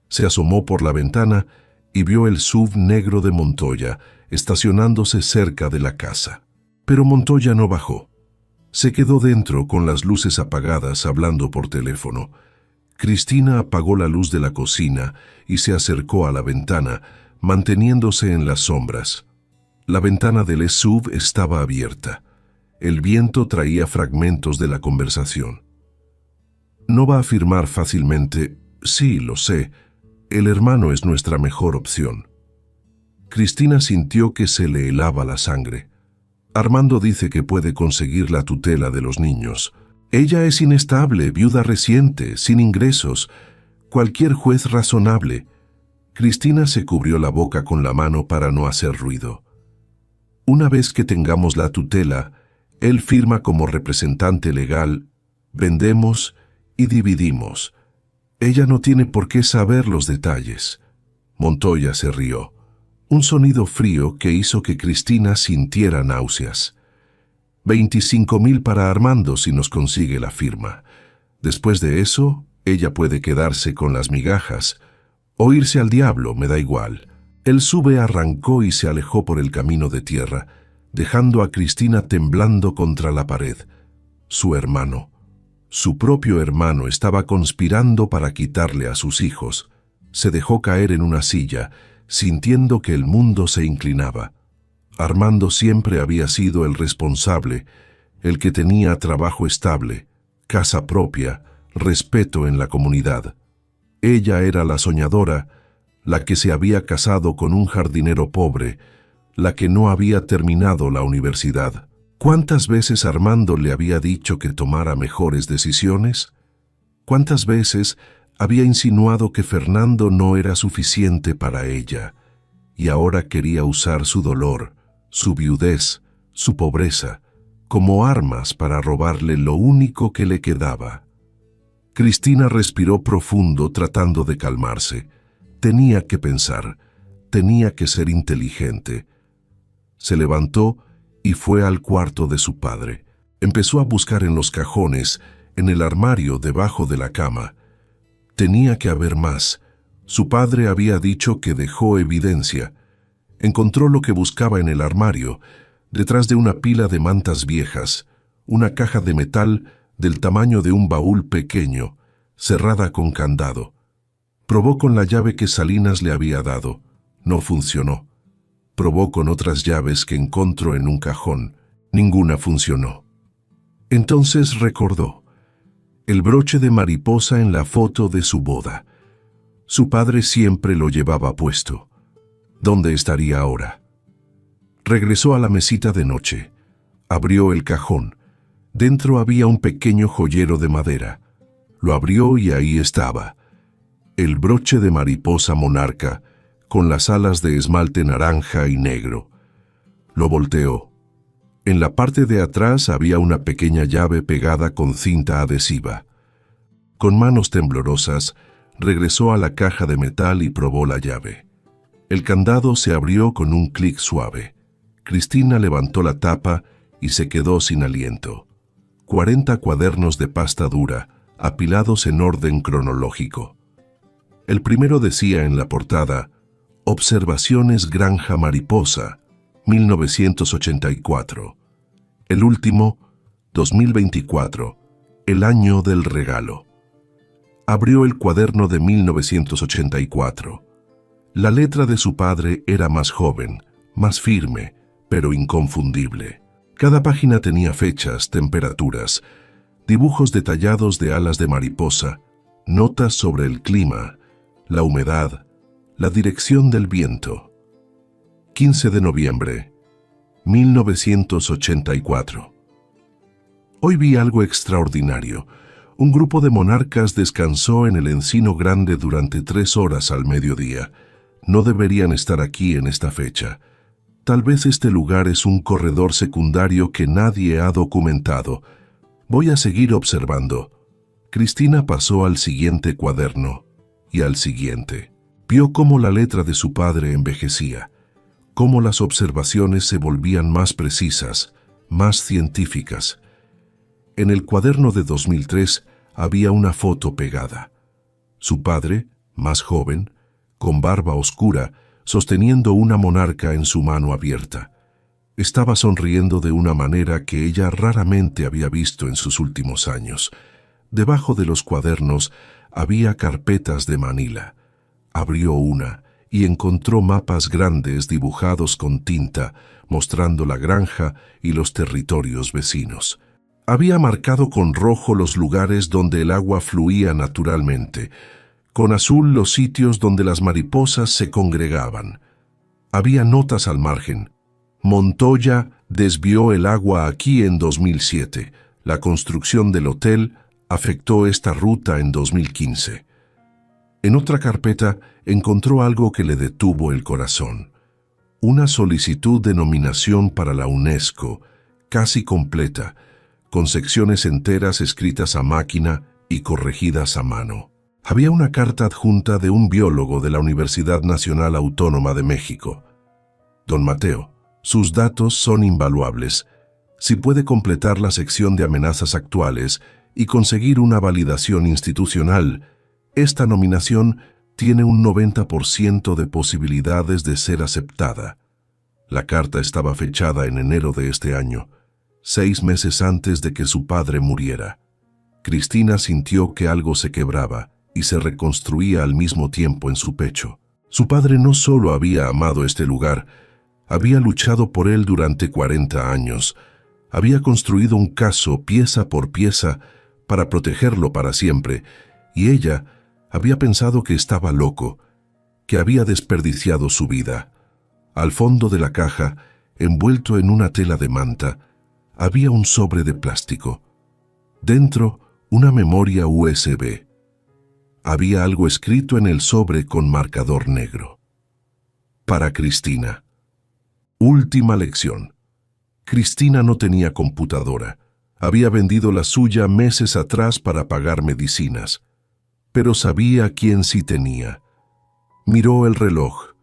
Se asomó por la ventana y vio el SUV negro de Montoya estacionándose cerca de la casa. Pero Montoya no bajó. Se quedó dentro con las luces apagadas hablando por teléfono. Cristina apagó la luz de la cocina y se acercó a la ventana, manteniéndose en las sombras. La ventana del SUV estaba abierta. El viento traía fragmentos de la conversación. No va a afirmar fácilmente, sí, lo sé, el hermano es nuestra mejor opción. Cristina sintió que se le helaba la sangre. Armando dice que puede conseguir la tutela de los niños. Ella es inestable, viuda reciente, sin ingresos. Cualquier juez razonable. Cristina se cubrió la boca con la mano para no hacer ruido. Una vez que tengamos la tutela, él firma como representante legal, vendemos y dividimos. Ella no tiene por qué saber los detalles. Montoya se rió. Un sonido frío que hizo que Cristina sintiera náuseas. 25,000 para Armando si nos consigue la firma. Después de eso, ella puede quedarse con las migajas o irse al diablo, me da igual. El SUV arrancó y se alejó por el camino de tierra, dejando a Cristina temblando contra la pared. Su hermano, su propio hermano, estaba conspirando para quitarle a sus hijos. Se dejó caer en una silla, sintiendo que el mundo se inclinaba. Armando siempre había sido el responsable, el que tenía trabajo estable, casa propia, respeto en la comunidad. Ella era la soñadora, la que se había casado con un jardinero pobre, la que no había terminado la universidad. ¿Cuántas veces Armando le había dicho que tomara mejores decisiones? ¿Cuántas veces había insinuado que Fernando no era suficiente para ella, y ahora quería usar su dolor, su viudez, su pobreza, como armas para robarle lo único que le quedaba? Cristina respiró profundo tratando de calmarse. Tenía que pensar, tenía que ser inteligente. Se levantó y fue al cuarto de su padre. Empezó a buscar en los cajones, en el armario debajo de la cama. Tenía que haber más. Su padre había dicho que dejó evidencia. Encontró lo que buscaba en el armario, detrás de una pila de mantas viejas, una caja de metal del tamaño de un baúl pequeño, cerrada con candado. Probó con la llave que Salinas le había dado. No funcionó. Probó con otras llaves que encontró en un cajón. Ninguna funcionó. Entonces recordó el broche de mariposa en la foto de su boda. Su padre siempre lo llevaba puesto. ¿Dónde estaría ahora? Regresó a la mesita de noche. Abrió el cajón. Dentro había un pequeño joyero de madera. Lo abrió y ahí estaba. El broche de mariposa monarca, con las alas de esmalte naranja y negro. Lo volteó. En la parte de atrás había una pequeña llave pegada con cinta adhesiva. Con manos temblorosas, regresó a la caja de metal y probó la llave. El candado se abrió con un clic suave. Cristina levantó la tapa y se quedó sin aliento. 40 cuadernos de pasta dura, apilados en orden cronológico. El primero decía en la portada, Observaciones Granja Mariposa, 1984. El último, 2024, el año del regalo. Abrió el cuaderno de 1984. La letra de su padre era más joven, más firme, pero inconfundible. Cada página tenía fechas, temperaturas, dibujos detallados de alas de mariposa, notas sobre el clima, la humedad, la dirección del viento. 15 de noviembre, 1984. Hoy vi algo extraordinario. Un grupo de monarcas descansó en el encino grande durante 3 horas al mediodía. No deberían estar aquí en esta fecha. Tal vez este lugar es un corredor secundario que nadie ha documentado. Voy a seguir observando. Cristina pasó al siguiente cuaderno y al siguiente. Vio cómo la letra de su padre envejecía, cómo las observaciones se volvían más precisas, más científicas. En el cuaderno de 2003 había una foto pegada. Su padre, más joven, con barba oscura, sosteniendo una monarca en su mano abierta. Estaba sonriendo de una manera que ella raramente había visto en sus últimos años. Debajo de los cuadernos había carpetas de manila. Abrió una y encontró mapas grandes dibujados con tinta, mostrando la granja y los territorios vecinos. Había marcado con rojo los lugares donde el agua fluía naturalmente, con azul los sitios donde las mariposas se congregaban. Había notas al margen. Montoya desvió el agua aquí en 2007. La construcción del hotel afectó esta ruta en 2015. En otra carpeta encontró algo que le detuvo el corazón. Una solicitud de nominación para la UNESCO, casi completa, con secciones enteras escritas a máquina y corregidas a mano. Había una carta adjunta de un biólogo de la Universidad Nacional Autónoma de México. Don Mateo, sus datos son invaluables. Si puede completar la sección de amenazas actuales y conseguir una validación institucional, esta nominación tiene un 90% de posibilidades de ser aceptada. La carta estaba fechada en enero de este año, 6 meses antes de que su padre muriera. Cristina sintió que algo se quebraba y se reconstruía al mismo tiempo en su pecho. Su padre no solo había amado este lugar, había luchado por él durante 40 años, había construido un caso pieza por pieza para protegerlo para siempre, y ella había pensado que estaba loco, que había desperdiciado su vida. Al fondo de la caja, envuelto en una tela de manta, había un sobre de plástico. Dentro, una memoria USB. Había algo escrito en el sobre con marcador negro. Para Cristina. Última lección. Cristina no tenía computadora. Había vendido la suya meses atrás para pagar medicinas. Pero sabía quién sí tenía. Miró el reloj.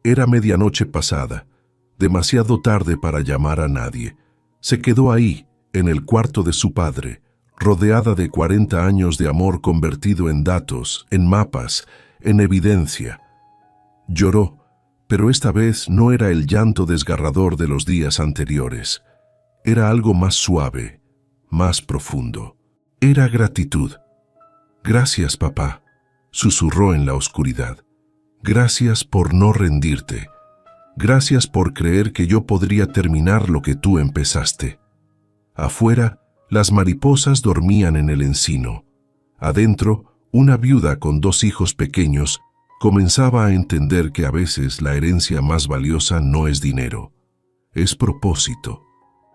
Era medianoche pasada. Demasiado tarde para llamar a nadie. Se quedó ahí, en el cuarto de su padre, rodeada de 40 años de amor convertido en datos, en mapas, en evidencia. Lloró, pero esta vez no era el llanto desgarrador de los días anteriores. Era algo más suave, más profundo. Era gratitud. «Gracias, papá», susurró en la oscuridad. «Gracias por no rendirte. Gracias por creer que yo podría terminar lo que tú empezaste». Afuera, las mariposas dormían en el encino. Adentro, una viuda con 2 hijos pequeños comenzaba a entender que a veces la herencia más valiosa no es dinero, es propósito,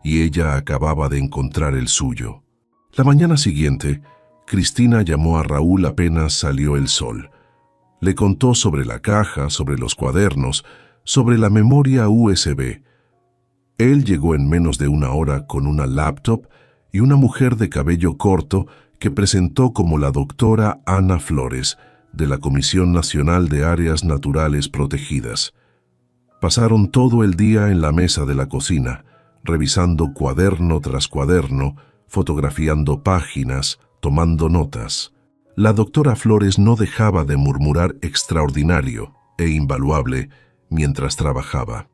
y ella acababa de encontrar el suyo. La mañana siguiente, Cristina llamó a Raúl apenas salió el sol. Le contó sobre la caja, sobre los cuadernos, sobre la memoria USB. Él llegó en menos de 1 hora con una laptop y una mujer de cabello corto que presentó como la doctora Ana Flores, de la Comisión Nacional de Áreas Naturales Protegidas. Pasaron todo el día en la mesa de la cocina, revisando cuaderno tras cuaderno, fotografiando páginas, tomando notas. La doctora Flores no dejaba de murmurar extraordinario e invaluable mientras trabajaba.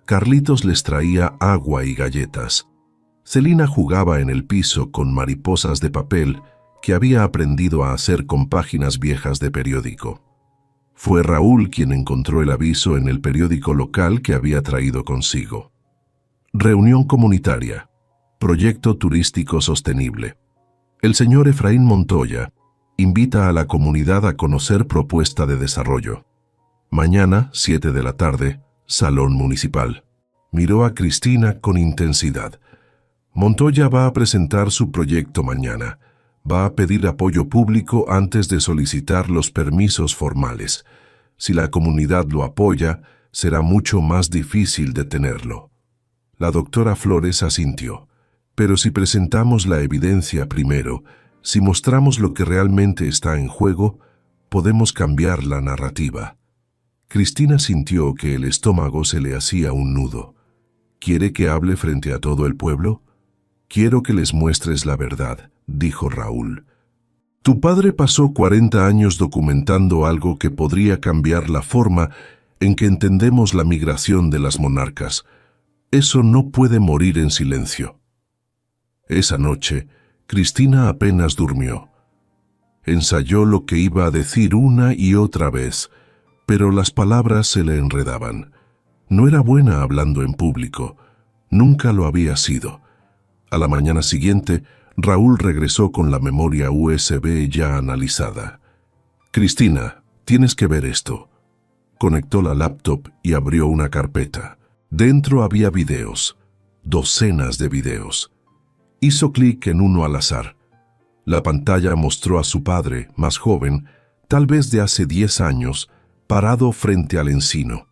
Carlitos les traía agua y galletas. Celina jugaba en el piso con mariposas de papel que había aprendido a hacer con páginas viejas de periódico. Fue Raúl quien encontró el aviso en el periódico local que había traído consigo. Reunión comunitaria. Proyecto turístico sostenible. El señor Efraín Montoya invita a la comunidad a conocer propuesta de desarrollo. Mañana, 7 de la tarde, Salón Municipal. Miró a Cristina con intensidad. Montoya va a presentar su proyecto mañana. Va a pedir apoyo público antes de solicitar los permisos formales. Si la comunidad lo apoya, será mucho más difícil detenerlo. La doctora Flores asintió. Pero si presentamos la evidencia primero, si mostramos lo que realmente está en juego, podemos cambiar la narrativa. Cristina sintió que el estómago se le hacía un nudo. ¿Quiere que hable frente a todo el pueblo? Quiero que les muestres la verdad, dijo Raúl. Tu padre pasó 40 años documentando algo que podría cambiar la forma en que entendemos la migración de las monarcas. Eso no puede morir en silencio. Esa noche, Cristina apenas durmió. Ensayó lo que iba a decir una y otra vez, Pero las palabras se le enredaban. No era buena hablando en público. Nunca lo había sido. A la mañana siguiente, Raúl regresó con la memoria USB ya analizada. «Cristina, tienes que ver esto». Conectó la laptop y abrió una carpeta. Dentro había videos, docenas de videos. Hizo clic en uno al azar. La pantalla mostró a su padre, más joven, tal vez de hace 10 años, parado frente al encino.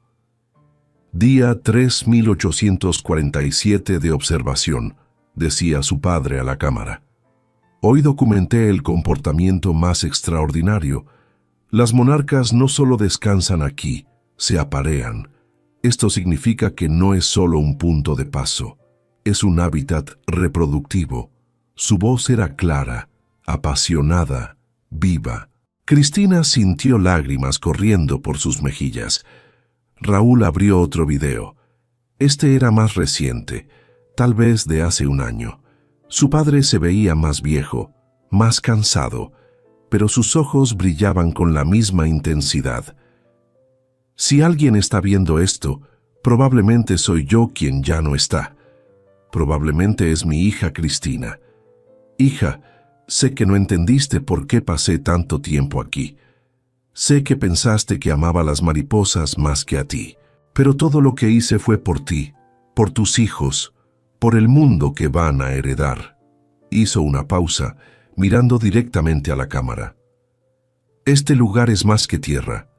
Día 3847 de observación, decía su padre a la cámara. Hoy documenté el comportamiento más extraordinario. Las monarcas no solo descansan aquí, se aparean. Esto significa que no es solo un punto de paso, es un hábitat reproductivo. Su voz era clara, apasionada, viva. Cristina sintió lágrimas corriendo por sus mejillas. Raúl abrió otro video. Este era más reciente, tal vez de hace un año. Su padre se veía más viejo, más cansado, pero sus ojos brillaban con la misma intensidad. Si alguien está viendo esto, probablemente soy yo quien ya no está. Probablemente es mi hija Cristina. Hija, sé que no entendiste por qué pasé tanto tiempo aquí. Sé que pensaste que amaba las mariposas más que a ti, pero todo lo que hice fue por ti, por tus hijos, por el mundo que van a heredar. Hizo una pausa, mirando directamente a la cámara. Este lugar es más que tierra.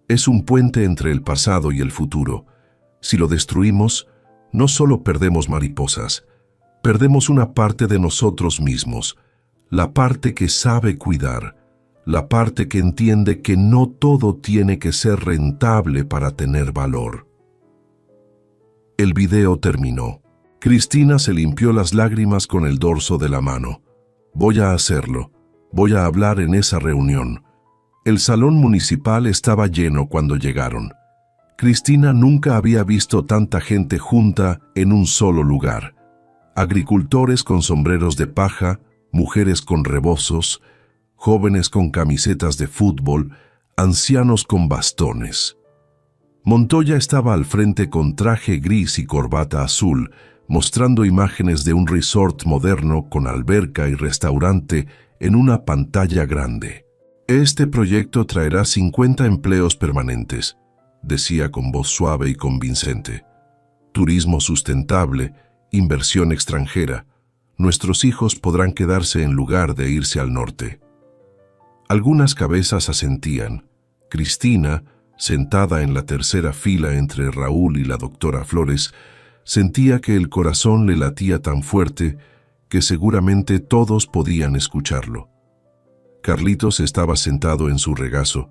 Es un puente entre el pasado y el futuro. Si lo destruimos, no solo perdemos mariposas, perdemos una parte de nosotros mismos, la parte que sabe cuidar, la parte que entiende que no todo tiene que ser rentable para tener valor. El video terminó. Cristina se limpió las lágrimas con el dorso de la mano. Voy a hacerlo. Voy a hablar en esa reunión. El salón municipal estaba lleno cuando llegaron. Cristina nunca había visto tanta gente junta en un solo lugar. Agricultores con sombreros de paja, mujeres con rebozos, jóvenes con camisetas de fútbol, ancianos con bastones. Montoya estaba al frente con traje gris y corbata azul, mostrando imágenes de un resort moderno con alberca y restaurante en una pantalla grande. Este proyecto traerá 50 empleos permanentes, decía con voz suave y convincente. Turismo sustentable, inversión extranjera. Nuestros hijos podrán quedarse en lugar de irse al norte. Algunas cabezas asentían. Cristina, sentada en la tercera fila entre Raúl y la doctora Flores, sentía que el corazón le latía tan fuerte que seguramente todos podían escucharlo. Carlitos estaba sentado en su regazo.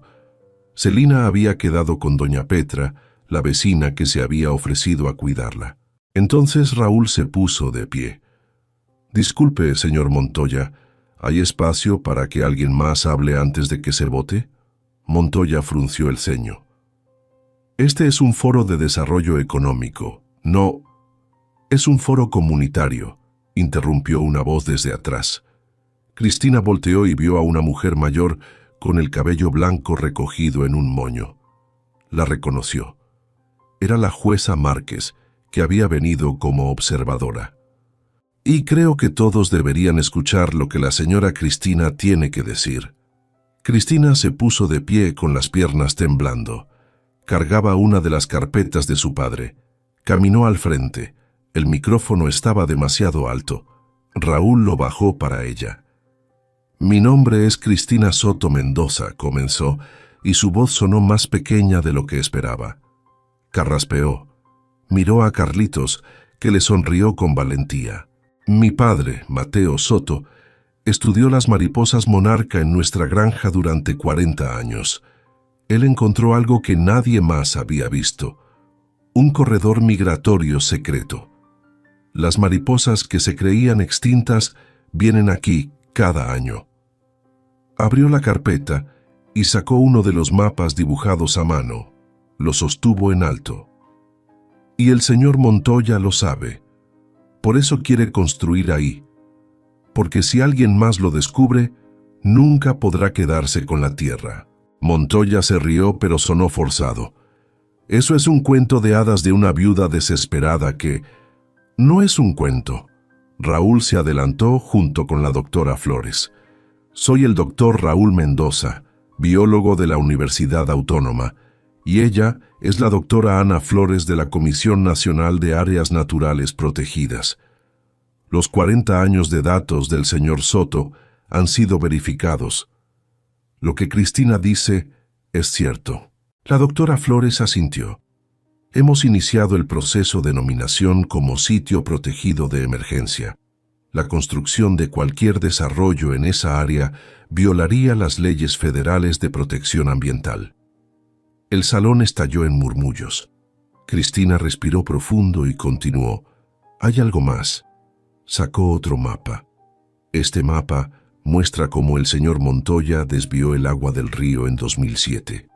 Celina había quedado con doña Petra, la vecina que se había ofrecido a cuidarla. Entonces Raúl se puso de pie. «Disculpe, señor Montoya, ¿hay espacio para que alguien más hable antes de que se vote?» Montoya frunció el ceño. «Este es un foro de desarrollo económico, no... Es un foro comunitario», interrumpió una voz desde atrás. Cristina volteó y vio a una mujer mayor con el cabello blanco recogido en un moño. La reconoció. Era la jueza Márquez, que había venido como observadora. «Y creo que todos deberían escuchar lo que la señora Cristina tiene que decir». Cristina se puso de pie con las piernas temblando. Cargaba una de las carpetas de su padre. Caminó al frente. El micrófono estaba demasiado alto. Raúl lo bajó para ella. «Mi nombre es Cristina Soto Mendoza», comenzó, y su voz sonó más pequeña de lo que esperaba. Carraspeó. Miró a Carlitos, que le sonrió con valentía. «Mi padre, Mateo Soto, estudió las mariposas monarca en nuestra granja durante 40 años. Él encontró algo que nadie más había visto. Un corredor migratorio secreto. Las mariposas que se creían extintas vienen aquí cada año». Abrió la carpeta y sacó uno de los mapas dibujados a mano. Lo sostuvo en alto. «Y el señor Montoya lo sabe. Por eso quiere construir ahí. Porque si alguien más lo descubre, nunca podrá quedarse con la tierra». Montoya se rió, pero sonó forzado. Eso es un cuento de hadas de una viuda desesperada que... No es un cuento. Raúl se adelantó junto con la doctora Flores. Soy el doctor Raúl Mendoza, biólogo de la Universidad Autónoma, y ella es la doctora Ana Flores de la Comisión Nacional de Áreas Naturales Protegidas. Los 40 años de datos del señor Soto han sido verificados. Lo que Cristina dice es cierto. La doctora Flores asintió. Hemos iniciado el proceso de nominación como sitio protegido de emergencia. La construcción de cualquier desarrollo en esa área violaría las leyes federales de protección ambiental. El salón estalló en murmullos. Cristina respiró profundo y continuó. Hay algo más. Sacó otro mapa. Este mapa muestra cómo el señor Montoya desvió el agua del río en 2007.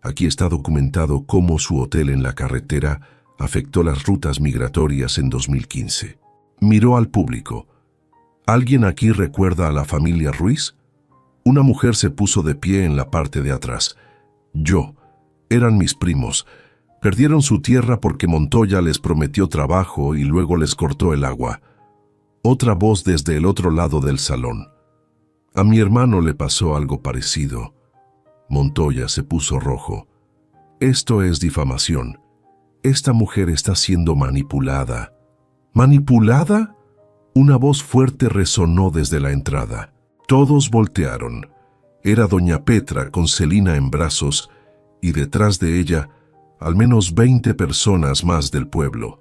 Aquí está documentado cómo su hotel en la carretera afectó las rutas migratorias en 2015. Miró al público. ¿Alguien aquí recuerda a la familia Ruiz? Una mujer se puso de pie en la parte de atrás. Yo. Eran mis primos. Perdieron su tierra porque Montoya les prometió trabajo y luego les cortó el agua. Otra voz desde el otro lado del salón. A mi hermano le pasó algo parecido. Montoya se puso rojo. Esto es difamación. Esta mujer está siendo manipulada. ¿Manipulada? Una voz fuerte resonó desde la entrada. Todos voltearon. Era doña Petra con Celina en brazos y detrás de ella al menos 20 personas más del pueblo.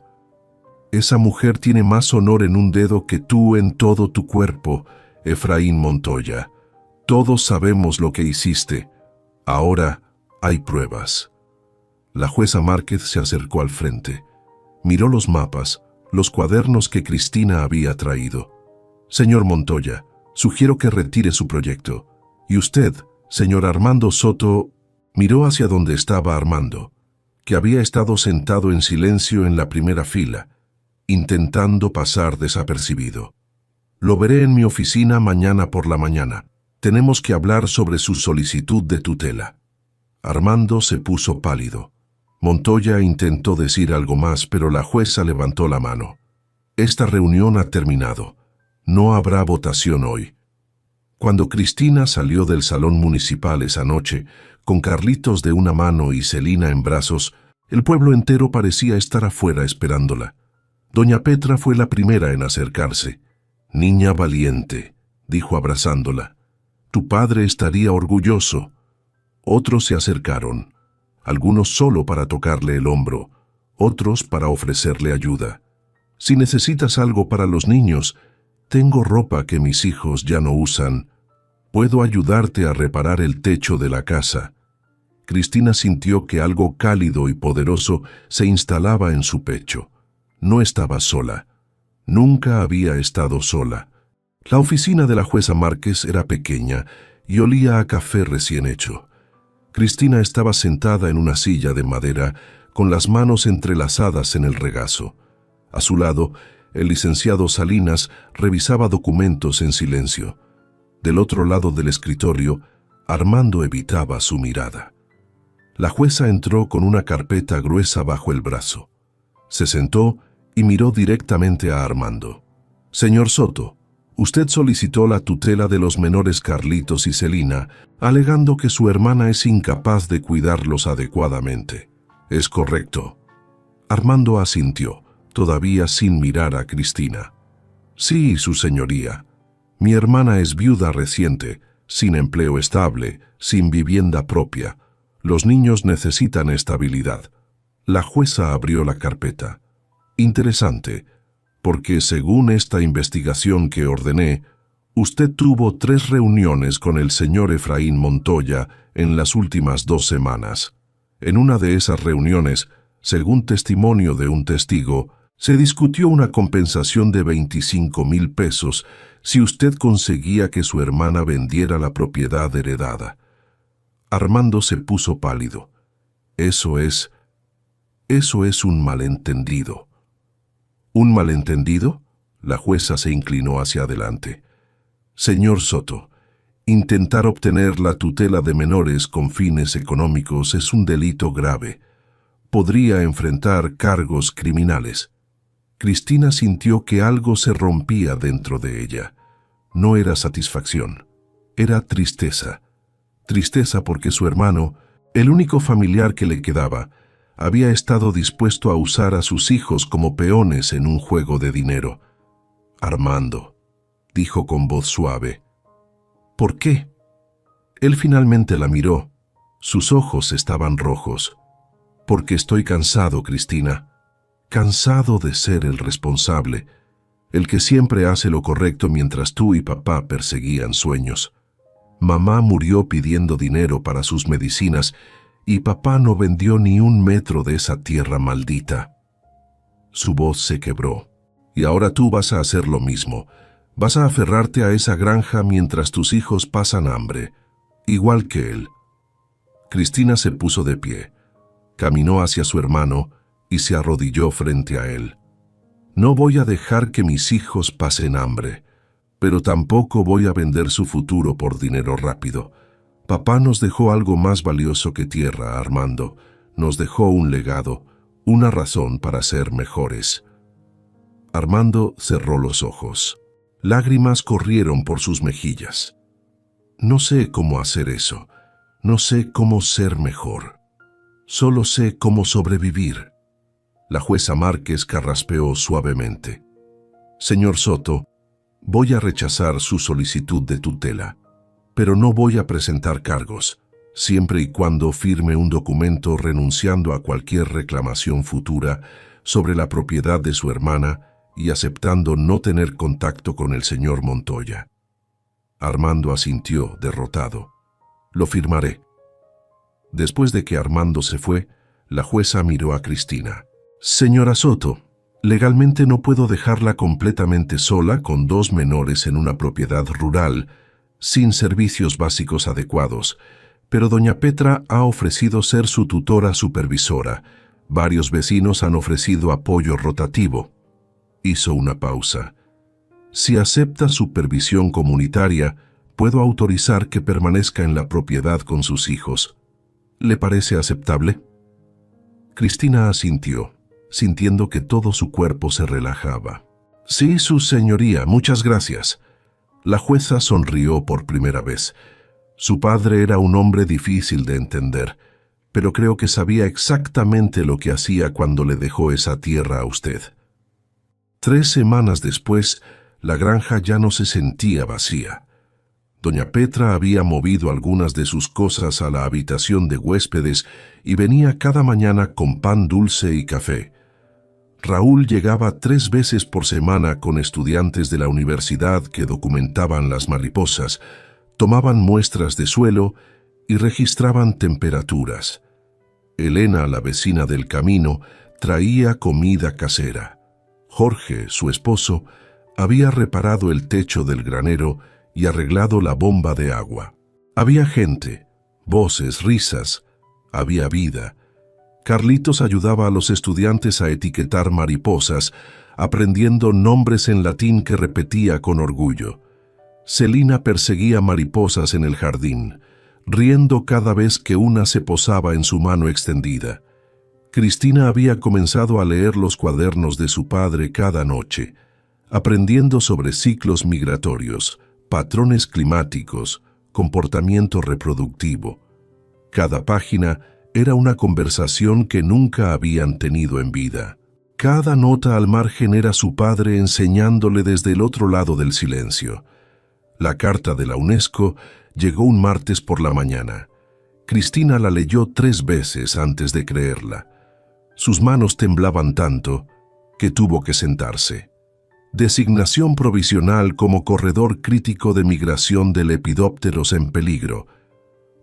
Esa mujer tiene más honor en un dedo que tú en todo tu cuerpo, Efraín Montoya. Todos sabemos lo que hiciste. Ahora hay pruebas. La jueza Márquez se acercó al frente. Miró los mapas, los cuadernos que Cristina había traído. Señor Montoya, sugiero que retire su proyecto. Y usted, señor Armando Soto, miró hacia donde estaba Armando, que había estado sentado en silencio en la primera fila, intentando pasar desapercibido. Lo veré en mi oficina mañana por la mañana. Tenemos que hablar sobre su solicitud de tutela. Armando se puso pálido. Montoya intentó decir algo más, pero la jueza levantó la mano. Esta reunión ha terminado. No habrá votación hoy. Cuando Cristina salió del salón municipal esa noche, con Carlitos de una mano y Celina en brazos, el pueblo entero parecía estar afuera esperándola. Doña Petra fue la primera en acercarse. «Niña valiente», dijo abrazándola. «Tu padre estaría orgulloso». Otros se acercaron, algunos solo para tocarle el hombro, otros para ofrecerle ayuda. «Si necesitas algo para los niños, tengo ropa que mis hijos ya no usan. Puedo ayudarte a reparar el techo de la casa». Cristina sintió que algo cálido y poderoso se instalaba en su pecho. No estaba sola. Nunca había estado sola. La oficina de la jueza Márquez era pequeña y olía a café recién hecho. Cristina estaba sentada en una silla de madera con las manos entrelazadas en el regazo. A su lado, el licenciado Salinas revisaba documentos en silencio. Del otro lado del escritorio, Armando evitaba su mirada. La jueza entró con una carpeta gruesa bajo el brazo. Se sentó y miró directamente a Armando. «Señor Soto, usted solicitó la tutela de los menores Carlitos y Celina, alegando que su hermana es incapaz de cuidarlos adecuadamente. ¿Es correcto?» Armando asintió, todavía sin mirar a Cristina. «Sí, su señoría. Mi hermana es viuda reciente, sin empleo estable, sin vivienda propia. Los niños necesitan estabilidad». La jueza abrió la carpeta. «Interesante, porque según esta investigación que ordené, usted tuvo 3 reuniones con el señor Efraín Montoya en las últimas 2 semanas. En una de esas reuniones, según testimonio de un testigo, se discutió una compensación de 25,000 pesos si usted conseguía que su hermana vendiera la propiedad heredada». Armando se puso pálido. Eso es un malentendido». «¿Un malentendido?». La jueza se inclinó hacia adelante. «Señor Soto, Intentar obtener la tutela de menores con fines económicos es un delito grave. Podría enfrentar cargos criminales. Cristina sintió que algo se rompía dentro de ella. No era satisfacción, era tristeza. Tristeza porque su hermano, el único familiar que le quedaba, había estado dispuesto a usar a sus hijos como peones en un juego de dinero. Armando, dijo con voz suave. ¿Por qué? Él finalmente la miró. Sus ojos estaban rojos. Porque estoy cansado, Cristina. Cansado de ser el responsable, el que siempre hace lo correcto mientras tú y papá perseguían sueños. Mamá murió pidiendo dinero para sus medicinas y papá no vendió ni un metro de esa tierra maldita. Su voz se quebró. Y ahora tú vas a hacer lo mismo. Vas a aferrarte a esa granja mientras tus hijos pasan hambre, igual que él. Cristina se puso de pie, caminó hacia su hermano y se arrodilló frente a él. No voy a dejar que mis hijos pasen hambre, pero tampoco voy a vender su futuro por dinero rápido. Papá nos dejó algo más valioso que tierra, Armando. Nos dejó un legado, una razón para ser mejores. Armando cerró los ojos. Lágrimas corrieron por sus mejillas. No sé cómo hacer eso. No sé cómo ser mejor. Solo sé cómo sobrevivir. La jueza Márquez carraspeó suavemente. Señor Soto, voy a rechazar su solicitud de tutela, pero no voy a presentar cargos, siempre y cuando firme un documento renunciando a cualquier reclamación futura sobre la propiedad de su hermana y aceptando no tener contacto con el señor Montoya. Armando asintió, derrotado. Lo firmaré. Después de que Armando se fue, la jueza miró a Cristina. Señora Soto, legalmente no puedo dejarla completamente sola con 2 menores en una propiedad rural, sin servicios básicos adecuados, pero doña Petra ha ofrecido ser su tutora supervisora. Varios vecinos han ofrecido apoyo rotativo. Hizo una pausa. Si acepta supervisión comunitaria, puedo autorizar que permanezca en la propiedad con sus hijos. ¿Le parece aceptable? Cristina asintió, sintiendo que todo su cuerpo se relajaba. Sí, su señoría, muchas gracias. La jueza sonrió por primera vez. Su padre era un hombre difícil de entender, pero creo que sabía exactamente lo que hacía cuando le dejó esa tierra a usted. 3 semanas después, la granja ya no se sentía vacía. Doña Petra había movido algunas de sus cosas a la habitación de huéspedes y venía cada mañana con pan dulce y café. Raúl llegaba 3 veces por semana con estudiantes de la universidad que documentaban las mariposas, tomaban muestras de suelo y registraban temperaturas. Elena, la vecina del camino, traía comida casera. Jorge, su esposo, había reparado el techo del granero y arreglado la bomba de agua. Había gente, voces, risas, había vida. Carlitos ayudaba a los estudiantes a etiquetar mariposas, aprendiendo nombres en latín que repetía con orgullo. Celina perseguía mariposas en el jardín, riendo cada vez que una se posaba en su mano extendida. Cristina había comenzado a leer los cuadernos de su padre cada noche, aprendiendo sobre ciclos migratorios, patrones climáticos, comportamiento reproductivo. Cada página era una conversación que nunca habían tenido en vida. Cada nota al margen era su padre enseñándole desde el otro lado del silencio. La carta de la UNESCO llegó un martes por la mañana. Cristina la leyó 3 veces antes de creerla. Sus manos temblaban tanto que tuvo que sentarse. Designación provisional como corredor crítico de migración de lepidópteros en peligro.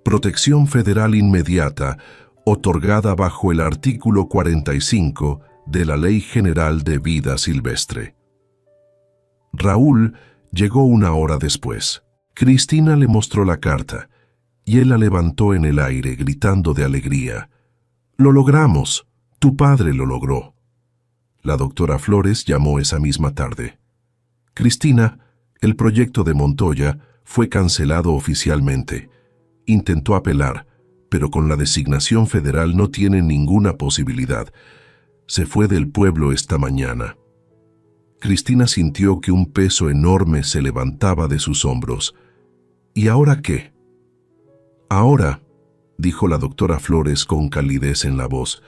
Protección federal inmediata, otorgada bajo el artículo 45 de la Ley General de Vida Silvestre. Raúl llegó 1 hora después. Cristina le mostró la carta y él la levantó en el aire gritando de alegría. «¡Lo logramos! Tu padre lo logró». La doctora Flores llamó esa misma tarde. «Cristina, el proyecto de Montoya, fue cancelado oficialmente. Intentó apelar, pero con la designación federal no tiene ninguna posibilidad. Se fue del pueblo esta mañana. Cristina sintió que un peso enorme se levantaba de sus hombros. ¿Y ahora qué? Ahora, dijo la doctora Flores con calidez en la voz,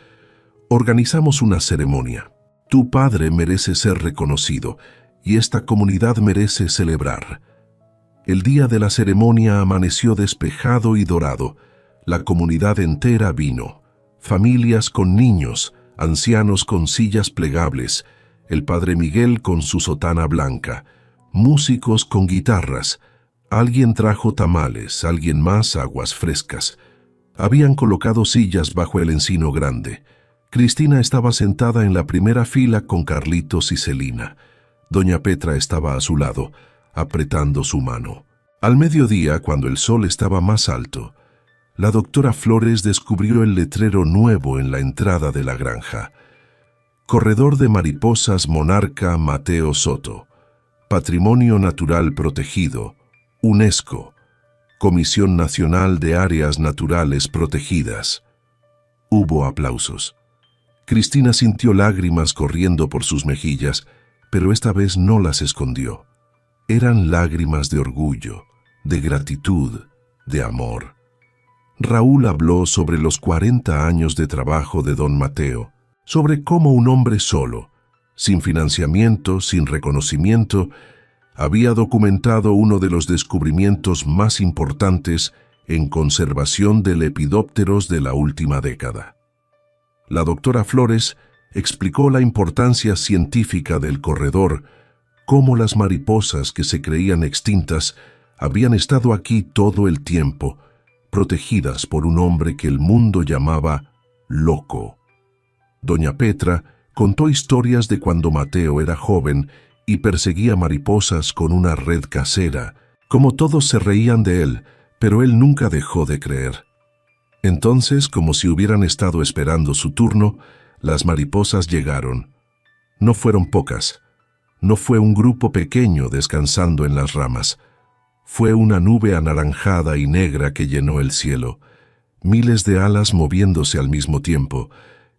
organizamos una ceremonia. Tu padre merece ser reconocido y esta comunidad merece celebrar. El día de la ceremonia amaneció despejado y dorado. La comunidad entera vino, familias con niños, ancianos con sillas plegables, el padre Miguel con su sotana blanca, músicos con guitarras. Alguien trajo tamales, alguien más aguas frescas. Habían colocado sillas bajo el encino grande. Cristina estaba sentada en la primera fila con Carlitos y Celina. Doña Petra estaba a su lado, apretando su mano. Al mediodía, cuando el sol estaba más alto, la doctora Flores descubrió el letrero nuevo en la entrada de la granja. Corredor de mariposas Monarca Mateo Soto. Patrimonio Natural Protegido. UNESCO. Comisión Nacional de Áreas Naturales Protegidas. Hubo aplausos. Cristina sintió lágrimas corriendo por sus mejillas, pero esta vez no las escondió. Eran lágrimas de orgullo, de gratitud, de amor. Raúl habló sobre los 40 años de trabajo de don Mateo, sobre cómo un hombre solo, sin financiamiento, sin reconocimiento, había documentado uno de los descubrimientos más importantes en conservación de lepidópteros de la última década. La doctora Flores explicó la importancia científica del corredor, cómo las mariposas que se creían extintas habían estado aquí todo el tiempo, protegidas por un hombre que el mundo llamaba loco. Doña Petra contó historias de cuando Mateo era joven y perseguía mariposas con una red casera, como todos se reían de él, pero él nunca dejó de creer. Entonces, como si hubieran estado esperando su turno, las mariposas llegaron. No fueron pocas. No fue un grupo pequeño descansando en las ramas. Fue una nube anaranjada y negra que llenó el cielo, miles de alas moviéndose al mismo tiempo,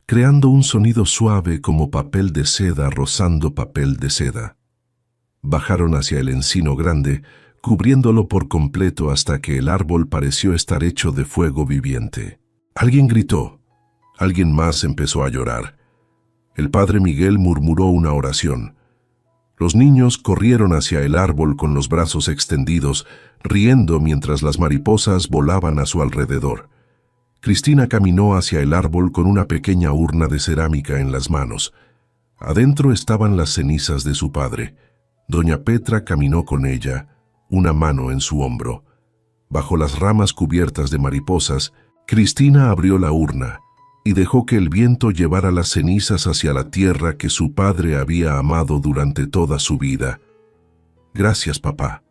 creando un sonido suave como papel de seda rozando papel de seda. Bajaron hacia el encino grande, cubriéndolo por completo hasta que el árbol pareció estar hecho de fuego viviente. Alguien gritó. Alguien más empezó a llorar. El padre Miguel murmuró una oración. Los niños corrieron hacia el árbol con los brazos extendidos, riendo mientras las mariposas volaban a su alrededor. Cristina caminó hacia el árbol con una pequeña urna de cerámica en las manos. Adentro estaban las cenizas de su padre. Doña Petra caminó con ella, una mano en su hombro. Bajo las ramas cubiertas de mariposas, Cristina abrió la urna y dejó que el viento llevara las cenizas hacia la tierra que su padre había amado durante toda su vida. «Gracias, papá»,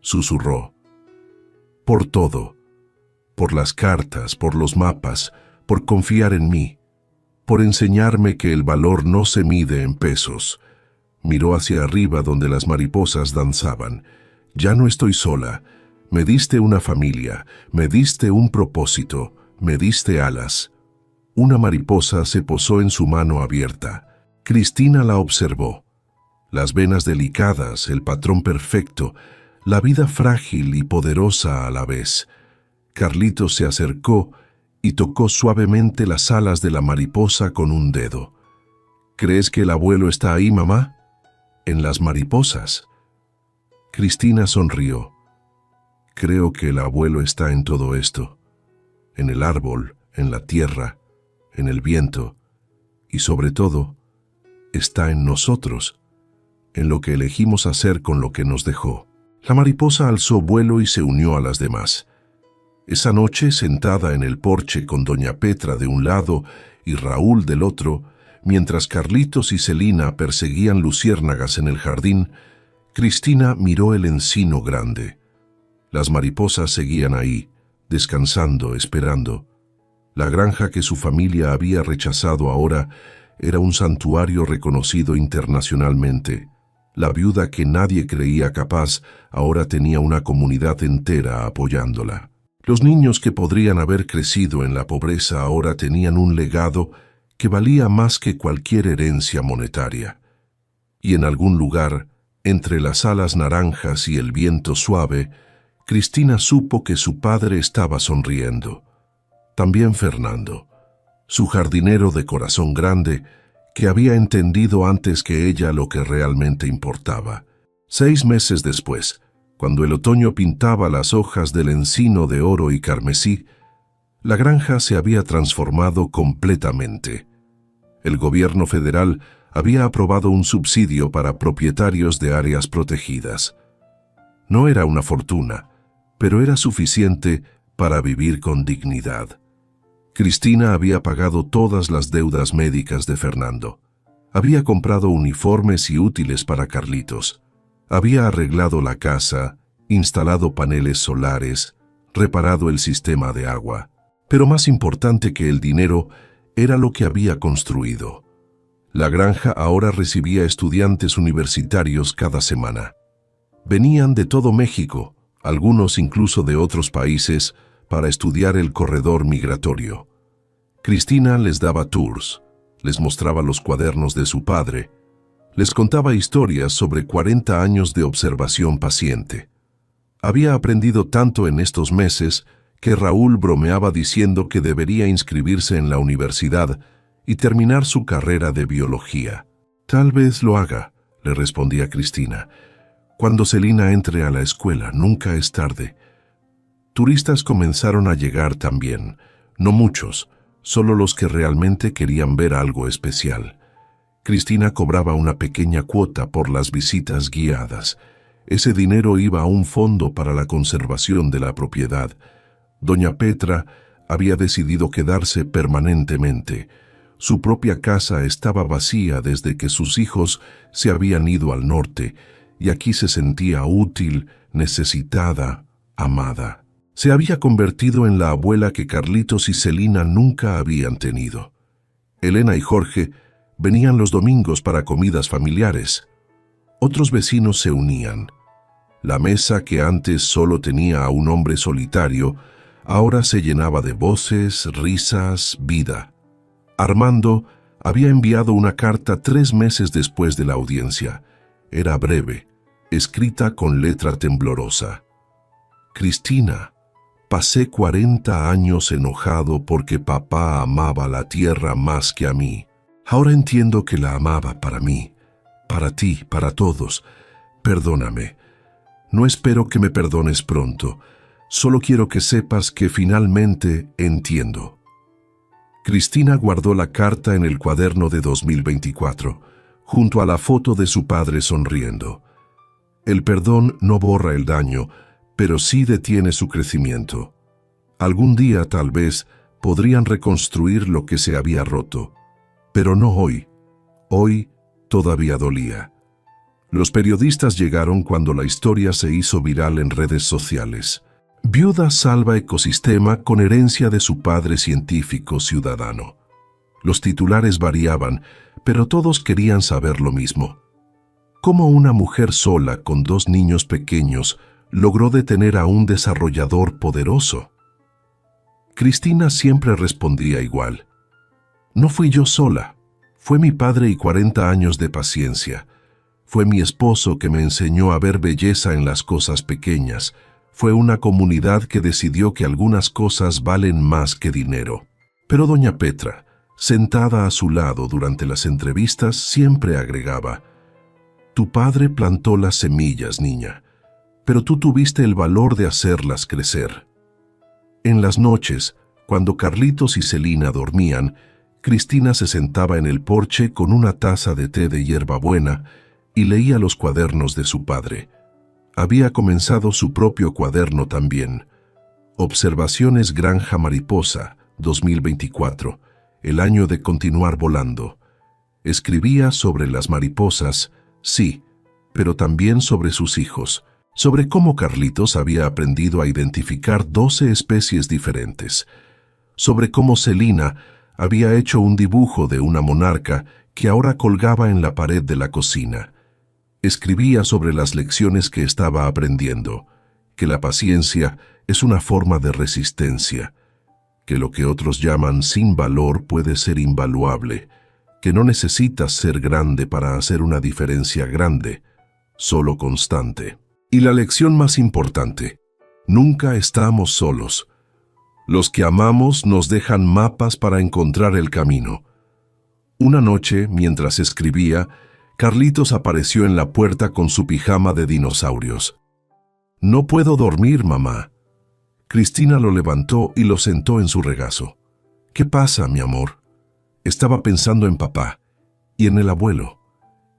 susurró. «Por todo. Por las cartas, por los mapas, por confiar en mí, por enseñarme que el valor no se mide en pesos». Miró hacia arriba donde las mariposas danzaban. «Ya no estoy sola. Me diste una familia, me diste un propósito, me diste alas». Una mariposa se posó en su mano abierta. Cristina la observó. Las venas delicadas, el patrón perfecto, la vida frágil y poderosa a la vez. Carlitos se acercó y tocó suavemente las alas de la mariposa con un dedo. «¿Crees que el abuelo está ahí, mamá?» «En las mariposas». Cristina sonrió. «Creo que el abuelo está en todo esto, en el árbol, en la tierra, en el viento, y sobre todo, está en nosotros, en lo que elegimos hacer con lo que nos dejó». La mariposa alzó vuelo y se unió a las demás. Esa noche, sentada en el porche con doña Petra de un lado y Raúl del otro, mientras Carlitos y Celina perseguían luciérnagas en el jardín, Cristina miró el encino grande. Las mariposas seguían ahí, descansando, esperando. La granja que su familia había rechazado ahora era un santuario reconocido internacionalmente, La viuda que nadie creía capaz ahora tenía una comunidad entera apoyándola. Los niños que podrían haber crecido en la pobreza ahora tenían un legado que valía más que cualquier herencia monetaria. Y en algún lugar, entre las alas naranjas y el viento suave, Cristina supo que su padre estaba sonriendo. También Fernando, su jardinero de corazón grande, que había entendido antes que ella lo que realmente importaba. 6 meses después, cuando el otoño pintaba las hojas del encino de oro y carmesí, la granja se había transformado completamente. El gobierno federal había aprobado un subsidio para propietarios de áreas protegidas. No era una fortuna, pero era suficiente para vivir con dignidad. Cristina había pagado todas las deudas médicas de Fernando. Había comprado uniformes y útiles para Carlitos. Había arreglado la casa, instalado paneles solares, reparado el sistema de agua. Pero más importante que el dinero era lo que había construido. La granja ahora recibía estudiantes universitarios cada semana. Venían de todo México, algunos incluso de otros países, para estudiar el corredor migratorio. Cristina les daba tours, les mostraba los cuadernos de su padre, les contaba historias sobre 40 años de observación paciente. Había aprendido tanto en estos meses que Raúl bromeaba diciendo que debería inscribirse en la universidad y terminar su carrera de biología. «Tal vez lo haga», le respondía Cristina. «Cuando Celina entre a la escuela, nunca es tarde». Turistas comenzaron a llegar también, no muchos, solo los que realmente querían ver algo especial. Cristina cobraba una pequeña cuota por las visitas guiadas. Ese dinero iba a un fondo para la conservación de la propiedad. Doña Petra había decidido quedarse permanentemente. Su propia casa estaba vacía desde que sus hijos se habían ido al norte, y aquí se sentía útil, necesitada, amada. Se había convertido en la abuela que Carlitos y Celina nunca habían tenido. Elena y Jorge venían los domingos para comidas familiares. Otros vecinos se unían. La mesa que antes solo tenía a un hombre solitario, ahora se llenaba de voces, risas, vida. Armando había enviado una carta 3 meses después de la audiencia. Era breve, escrita con letra temblorosa. «Cristina, pasé 40 años enojado porque papá amaba la tierra más que a mí. Ahora entiendo que la amaba para mí, para ti, para todos. Perdóname. No espero que me perdones pronto. Solo quiero que sepas que finalmente entiendo». Cristina guardó la carta en el cuaderno de 2024, junto a la foto de su padre sonriendo. El perdón no borra el daño, pero sí detiene su crecimiento. Algún día, tal vez, podrían reconstruir lo que se había roto, pero no hoy. Hoy todavía dolía. Los periodistas llegaron cuando la historia se hizo viral en redes sociales. Viuda salva ecosistema con herencia de su padre científico ciudadano. Los titulares variaban, pero todos querían saber lo mismo. ¿Cómo una mujer sola con 2 niños pequeños logró detener a un desarrollador poderoso? Cristina siempre respondía igual. «No fui yo sola. Fue mi padre y 40 años de paciencia. Fue mi esposo que me enseñó a ver belleza en las cosas pequeñas. Fue una comunidad que decidió que algunas cosas valen más que dinero». Pero doña Petra, sentada a su lado durante las entrevistas, siempre agregaba: «Tu padre plantó las semillas, niña, pero tú tuviste el valor de hacerlas crecer». En las noches, cuando Carlitos y Celina dormían, Cristina se sentaba en el porche con una taza de té de hierbabuena y leía los cuadernos de su padre. Había comenzado su propio cuaderno también. Observaciones Granja Mariposa, 2024, el año de continuar volando. Escribía sobre las mariposas, sí, pero también sobre sus hijos, sobre cómo Carlitos había aprendido a identificar 12 especies diferentes, sobre cómo Celina había hecho un dibujo de una monarca que ahora colgaba en la pared de la cocina, Escribía sobre las lecciones que estaba aprendiendo, que la paciencia es una forma de resistencia, que lo que otros llaman sin valor puede ser invaluable, que no necesitas ser grande para hacer una diferencia grande, solo constante. Y la lección más importante: nunca estamos solos. Los que amamos nos dejan mapas para encontrar el camino. Una noche, mientras escribía, Carlitos apareció en la puerta con su pijama de dinosaurios. «No puedo dormir, mamá». Cristina lo levantó y lo sentó en su regazo. «¿Qué pasa, mi amor?» Estaba pensando en papá y en el abuelo.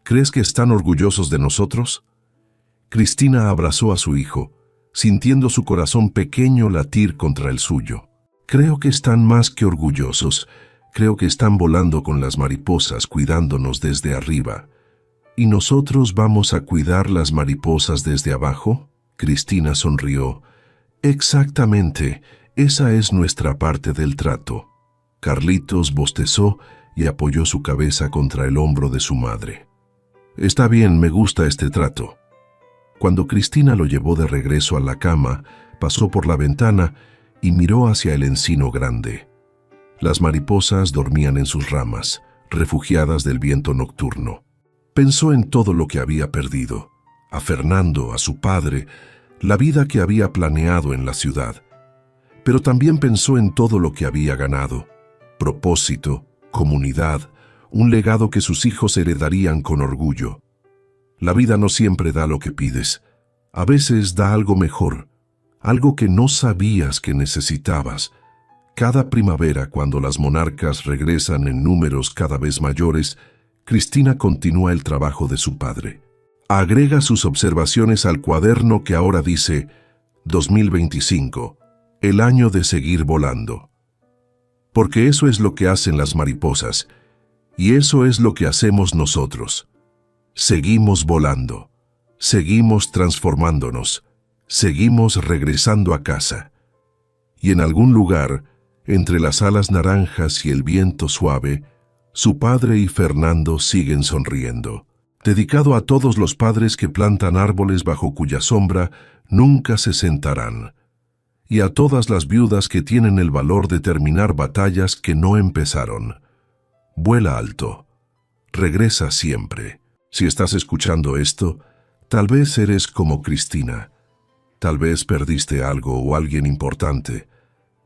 ¿Crees que están orgullosos de nosotros? Cristina abrazó a su hijo, sintiendo su corazón pequeño latir contra el suyo. Creo que están más que orgullosos. Creo que están volando con las mariposas, cuidándonos desde arriba. ¿Y nosotros vamos a cuidar las mariposas desde abajo? Cristina sonrió. Exactamente, esa es nuestra parte del trato. Carlitos bostezó y apoyó su cabeza contra el hombro de su madre. Está bien, me gusta este trato. Cuando Cristina lo llevó de regreso a la cama, pasó por la ventana y miró hacia el encino grande. Las mariposas dormían en sus ramas, refugiadas del viento nocturno. Pensó en todo lo que había perdido, a Fernando, a su padre, la vida que había planeado en la ciudad. Pero también pensó en todo lo que había ganado: propósito, comunidad, un legado que sus hijos heredarían con orgullo. La vida no siempre da lo que pides. A veces da algo mejor, algo que no sabías que necesitabas. Cada primavera, cuando las monarcas regresan en números cada vez mayores, Cristina continúa el trabajo de su padre. Agrega sus observaciones al cuaderno que ahora dice 2025, el año de seguir volando. Porque eso es lo que hacen las mariposas, y eso es lo que hacemos nosotros. Seguimos volando, seguimos transformándonos, seguimos regresando a casa. Y en algún lugar, entre las alas naranjas y el viento suave, su padre y Fernando siguen sonriendo. Dedicado a todos los padres que plantan árboles bajo cuya sombra nunca se sentarán, y a todas las viudas que tienen el valor de terminar batallas que no empezaron. Vuela alto, regresa siempre. Si estás escuchando esto, tal vez eres como Cristina. Tal vez perdiste algo o alguien importante.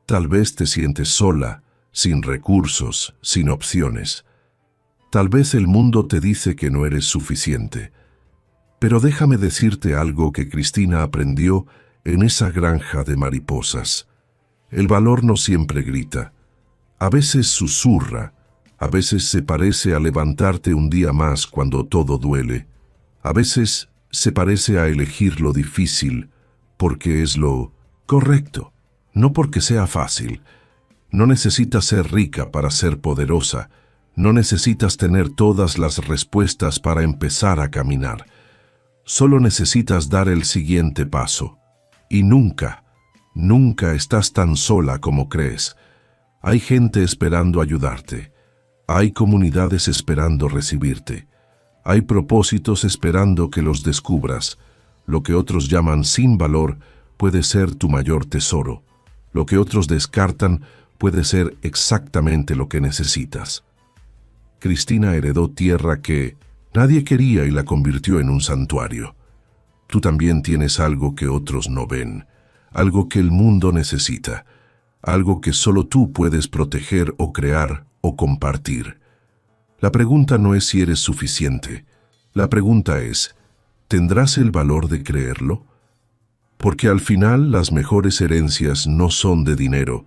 Tal vez te sientes sola, sin recursos, sin opciones. Tal vez el mundo te dice que no eres suficiente. Pero déjame decirte algo que Cristina aprendió en esa granja de mariposas. El valor no siempre grita. A veces susurra. A veces se parece a levantarte un día más cuando todo duele. A veces se parece a elegir lo difícil porque es lo correcto, no porque sea fácil. No necesitas ser rica para ser poderosa. No necesitas tener todas las respuestas para empezar a caminar. Solo necesitas dar el siguiente paso. Y nunca, nunca estás tan sola como crees. Hay gente esperando ayudarte. Hay comunidades esperando recibirte. Hay propósitos esperando que los descubras. Lo que otros llaman sin valor puede ser tu mayor tesoro. Lo que otros descartan puede ser exactamente lo que necesitas. Cristina heredó tierra que nadie quería y la convirtió en un santuario. Tú también tienes algo que otros no ven, algo que el mundo necesita, algo que solo tú puedes proteger o crear o compartir. La pregunta no es si eres suficiente. La pregunta es, ¿tendrás el valor de creerlo? Porque al final las mejores herencias no son de dinero,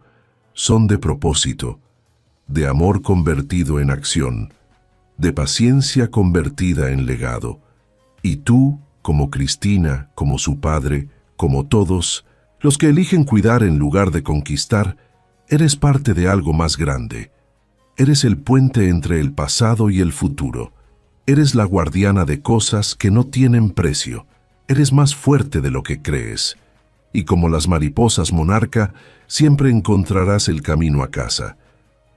son de propósito, de amor convertido en acción, de paciencia convertida en legado. Y tú, como Cristina, como su padre, como todos, los que eligen cuidar en lugar de conquistar, eres parte de algo más grande. Eres el puente entre el pasado y el futuro. Eres la guardiana de cosas que no tienen precio. Eres más fuerte de lo que crees. Y como las mariposas monarca, siempre encontrarás el camino a casa.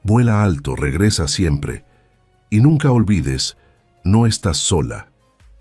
Vuela alto, regresa siempre. Y nunca olvides, no estás sola.